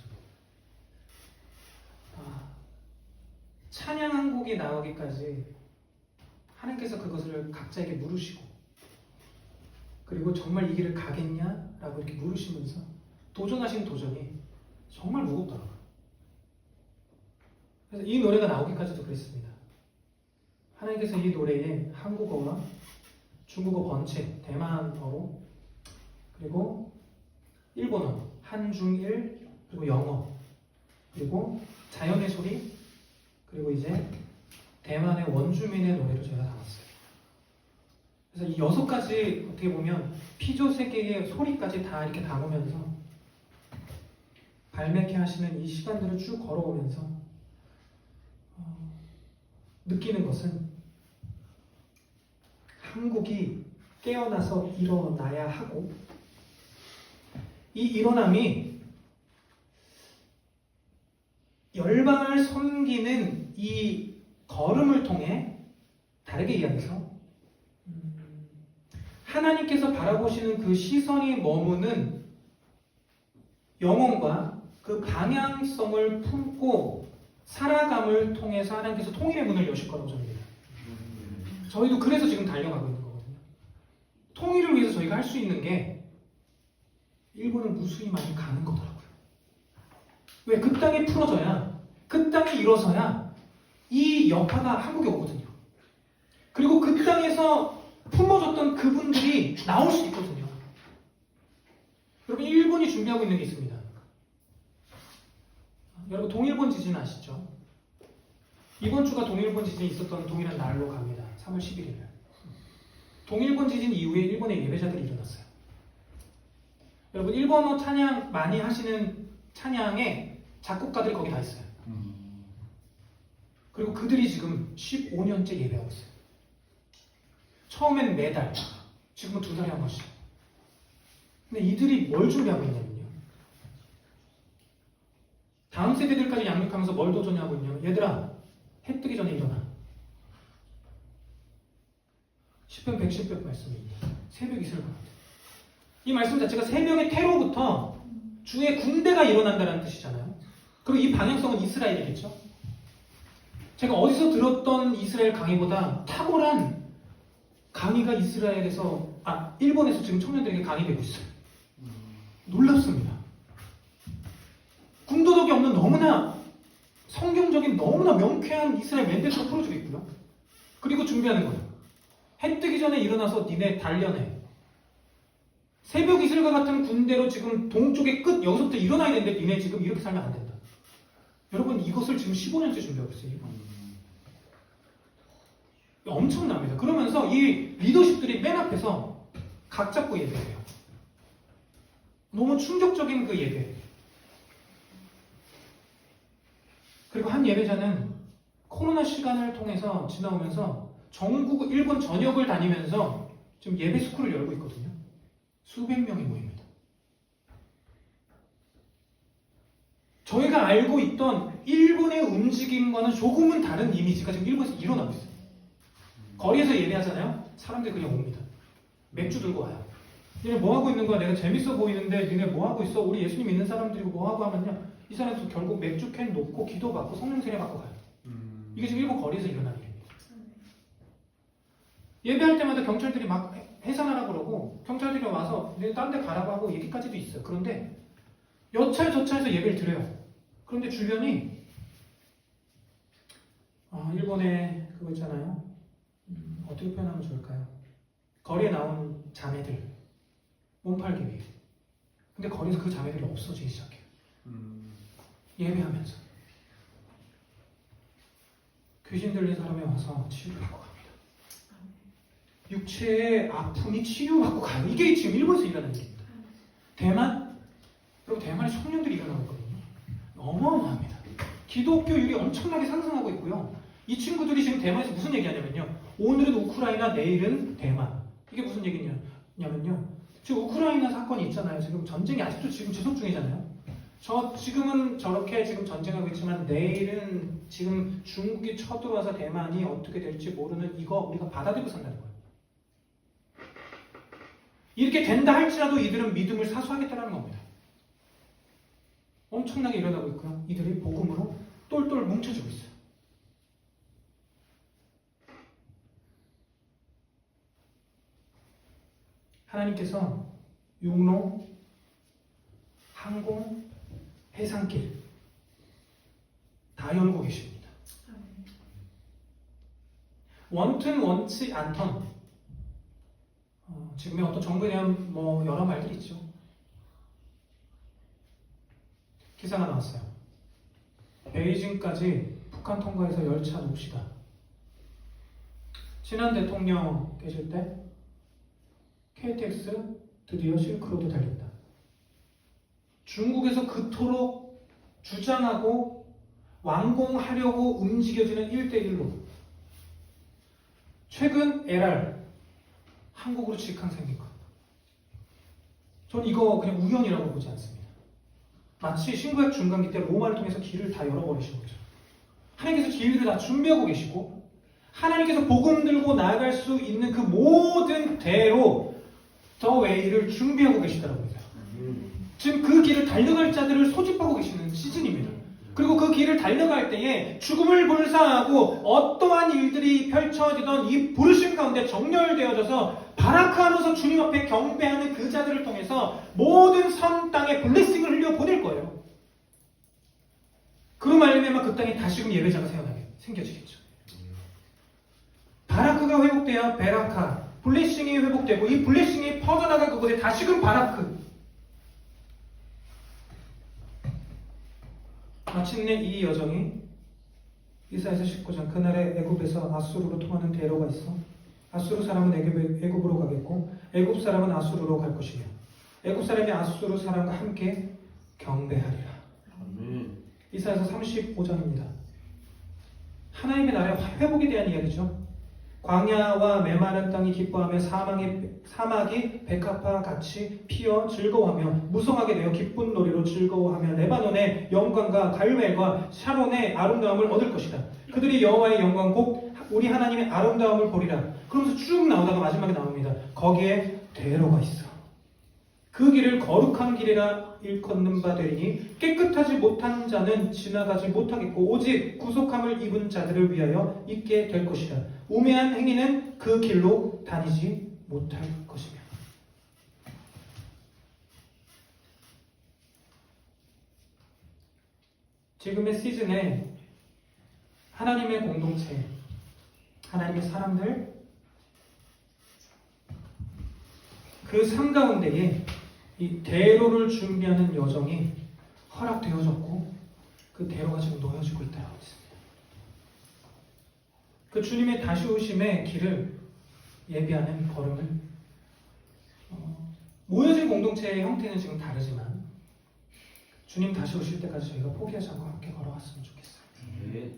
찬양 한 곡이 나오기까지 하나님께서 그것을 각자에게 물으시고 그리고 정말 이 길을 가겠냐라고 이렇게 물으시면서 도전하신 도전이 정말 무겁더라고요. 그래서 이 노래가 나오기까지도 그랬습니다. 하나님께서 이 노래에 한국어와 중국어 번체, 대만어로 그리고 일본어, 한중일, 그리고 영어, 그리고 자연의 소리, 그리고 이제 대만의 원주민의 노래로 제가 담았어요. 그래서 이 6가지 어떻게 보면 피조 세계의 소리까지 다 이렇게 담으면서 발매케 하시는 이 시간들을 쭉 걸어오면서 느끼는 것은 한국이 깨어나서 일어나야 하고 이 일어남이 열방을 섬기는 이 걸음을 통해 다르게 이야기해서 하나님께서 바라보시는 그 시선이 머무는 영혼과 그 방향성을 품고 살아감을 통해서 하나님께서 통일의 문을 여실 거라고 저는 믿어요. 저희도 그래서 지금 달려가고 있는 거거든요. 통일을 위해서 저희가 할 수 있는 게 일본은 무수히 많이 가는 거더라고요. 왜? 그 땅이 풀어져야, 그 땅이 일어서야 이 여파가 한국에 오거든요. 그리고 그 땅에서 품어졌던 그분들이 나올 수 있거든요. 여러분, 일본이 준비하고 있는 게 있습니다. 여러분, 동일본 지진 아시죠? 이번 주가 동일본 지진이 있었던 동일한 날로 갑니다. 3월 11일. 동일본 지진 이후에 일본의 예배자들이 일어났어요. 여러분, 일본어 찬양 많이 하시는 찬양의 작곡가들이 거기 다 있어요. 그리고 그들이 지금 15년째 예배하고 있어요. 처음엔 매달, 지금은 2달에 한 번씩. 근데 이들이 뭘 준비하고 있냐면요. 다음 세대들까지 양육하면서 뭘 도전하고 있냐면, 얘들아, 해 뜨기 전에 일어나. 10편 110편 말씀이 새벽 이슬 가운데. 이 말씀 자체가 새벽의 태로부터 주의 군대가 일어난다는 뜻이잖아요. 그리고 이 방향성은 이스라엘이겠죠. 제가 어디서 들었던 이스라엘 강의보다 탁월한 강의가 일본에서 지금 청년들에게 강의되고 있어요. 놀랍습니다. 군더더기 없는 너무나 성경적인 너무나 명쾌한 이스라엘 멘트가 풀어주고 있고요. 그리고 준비하는 거예요. 해 뜨기 전에 일어나서 니네 단련해. 새벽 이슬과 같은 군대로 지금 동쪽의 끝 여기서부터 일어나야 되는데 니네 지금 이렇게 살면 안 된다. 여러분, 이것을 지금 15년째 준비하고 있어요. 엄청납니다. 그러면서 이 리더십들이 맨 앞에서 각 잡고 예배해요. 너무 충격적인 그 예배. 그리고 한 예배자는 코로나 시간을 통해서 지나오면서 전국 일본 전역을 다니면서 지금 예배 스쿨을 열고 있거든요. 수백 명이 모입니다. 저희가 알고 있던 일본의 움직임과는 조금은 다른 이미지가 지금 일본에서 일어나고 있어요. 거리에서 예배하잖아요. 사람들이 그냥 옵니다. 맥주 들고 와요. 니네 뭐 하고 있는 거야? 내가 재밌어 보이는데 니네 뭐 하고 있어? 우리 예수님 믿는 사람들이고 뭐 하고 하면요. 이 사람들 결국 맥주 캔 놓고 기도 받고 성령 세례 받고 가요. 이게 지금 일본 거리에서 일어나는 일입니다. 예배할 때마다 경찰들이 막 해산하라고 그러고 경찰들이 와서 딴 데 가라고 하고 얘기까지도 있어요. 그런데 여차저차해서 예배를 드려요. 그런데 주변이 일본에 그거 있잖아요. 어떻게 표현하면 좋을까요? 거리에 나온 자매들 몸팔기 위해. 근데 거리에서 그 자매들이 없어지기 시작해요. 예배하면서 귀신 들린 사람이 와서 치유를 받고 갑니다. 육체의 아픔이 치유받고 가요. 이게 지금 일본에서 일어나는 일입니다. 대만? 그리고 대만의 청년들이 일어나고 있거든요. 어마어마합니다. 기독교율이 엄청나게 상승하고 있고요. 이 친구들이 지금 대만에서 무슨 얘기하냐면요. 오늘은 우크라이나, 내일은 대만. 이게 무슨 얘기냐면요. 지금 우크라이나 사건이 있잖아요. 지금 전쟁이 아직도 지금 지속 중이잖아요. 지금은 저렇게 지금 전쟁하고 있지만 내일은 지금 중국이 쳐들어와서 대만이 어떻게 될지 모르는 이거 우리가 받아들이고 산다는 거예요. 이렇게 된다 할지라도 이들은 믿음을 사수하겠다는 겁니다. 엄청나게 일어나고 있고요. 이들이 복음으로 똘똘 뭉쳐지고 있어요. 하나님께서 육로, 항공, 해상길 다 열고 계십니다. 원튼 원치 않던 지금의 어떤 정부에 대한 여러 말들이 있죠. 기사가 나왔어요. 베이징까지 북한 통과해서 열차 놓읍시다. 지난 대통령 계실 때 KTX 드디어 실크로드 달린다. 중국에서 그토록 주장하고 완공하려고 움직여지는 1대1로 최근 LR 한국으로 직항생긴 거. 전 이거 그냥 우연이라고 보지 않습니다. 마치 신구약 중간기 때 로마를 통해서 길을 다 열어버리신 거죠. 하나님께서 길들을 다 준비하고 계시고 하나님께서 복음 들고 나아갈 수 있는 그 모든 대로 더 웨이를 준비하고 계시더라고요. 지금 그 길을 달려갈 자들을 소집하고 계시는 시즌입니다. 그리고 그 길을 달려갈 때에 죽음을 불사하고 어떠한 일들이 펼쳐지던 이 부르심 가운데 정렬되어져서 바라크하면서 주님 앞에 경배하는 그 자들을 통해서 모든 선 땅에 블레싱을 흘려 보낼 거예요. 그로 말미암아 그 땅에 다시금 예배자가 생겨지겠죠. 바라크가 회복돼야 베라카, 블레싱이 회복되고 이 블레싱이 퍼져나갈 그곳에 다시금 바라크. 마침내 이 여정이 이사야서 19장 그날에 애굽에서 아수르로 통하는 대로가 있어 아수르 사람은 애굽으로 가겠고 애굽 사람은 아수르로 갈 것이며 애굽 사람이 아수르 사람과 함께 경배하리라. 이사야서 35장입니다. 하나님의 나라의 회복에 대한 이야기죠. 광야와 메마른 땅이 기뻐하며 사막이 백합화 같이 피어 즐거워하며 무성하게 되어 기쁜 노래로 즐거워하며 레바논의 영광과 갈멜과 샤론의 아름다움을 얻을 것이다. 그들이 여호와의 영광 곧 우리 하나님의 아름다움을 보리라. 그러면서 쭉 나오다가 마지막에 나옵니다. 거기에 대로가 있어. 그 길을 거룩한 길이라 일컫는 바 되리니 깨끗하지 못한 자는 지나가지 못하겠고 오직 구속함을 입은 자들을 위하여 있게 될 것이다. 우매한 행위는 그 길로 다니지 못할 것이며. 지금의 시즌에 하나님의 공동체, 하나님의 사람들, 그 삶 가운데에 이 대로를 준비하는 여정이 허락되어졌고 그 대로가 지금 놓여지고 있다고 했습니다. 그 주님의 다시 오심의 길을 예비하는 걸음을 모여진 공동체의 형태는 지금 다르지만 주님 다시 오실 때까지 저희가 포기하지 않고 함께 걸어갔으면 좋겠어요.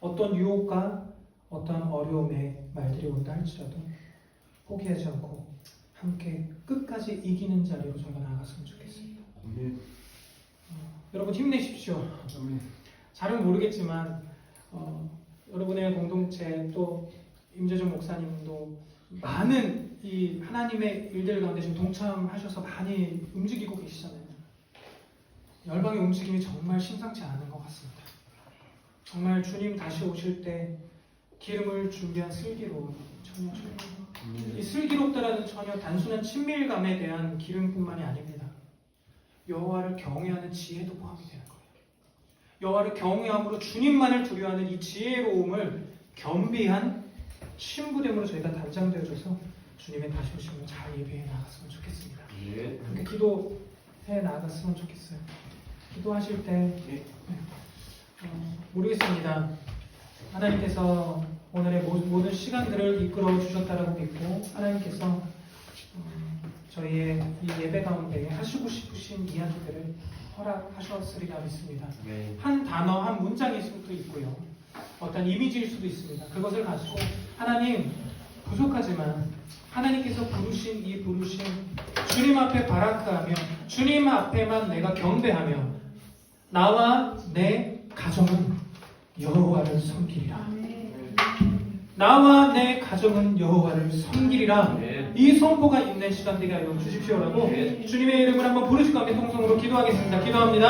어떤 유혹과 어떤 어려움의 말들이 온다 할지라도 포기하지 않고 함께 끝까지 이기는 자리로 저희가 나아갔으면 좋겠습니다. 여러분 힘내십시오. 잘은 모르겠지만 여러분의 공동체 또 임재정 목사님도 많은 이 하나님의 일들 가운데 지금 동참하셔서 많이 움직이고 계시잖아요. 열방의 움직임이 정말 심상치 않은 것 같습니다. 정말 주님 다시 오실 때 기름을 준비한 슬기로운 처녀죠. 이 슬기롭다라는 처녀 단순한 친밀감에 대한 기름뿐만이 아닙니다. 여호와를 경외하는 지혜도 포함이 되는 거예요. 여호와를 경외함으로 주님만을 두려워하는 이 지혜로움을 겸비한 신부됨으로 저희가 단장되어져서 주님의 다시 오심을 잘 예배해 나갔으면 좋겠습니다. 그렇게 기도해 나갔으면 좋겠어요. 기도하실 때 모르겠습니다. 하나님께서 오늘의 모든 시간들을 이끌어 주셨다라고 믿고 하나님께서 저희의 이 예배 가운데 하시고 싶으신 이야기들을 허락하셨으리라 믿습니다. 한 단어, 한 문장일 수도 있고요. 어떤 이미지일 수도 있습니다. 그것을 가지고 하나님 부족하지만 하나님께서 부르신 이 부르심 주님 앞에 바라크하며 주님 앞에만 내가 경배하며 나와 내 가정은 여호와를 섬기리라. 나와 내 가정은 여호와를 섬기리라. 이 선포가 있는 시간 되게 하여 주십시오라고 주님의 이름을 한번 부르실 가운데 통성으로 기도하겠습니다. 기도합니다.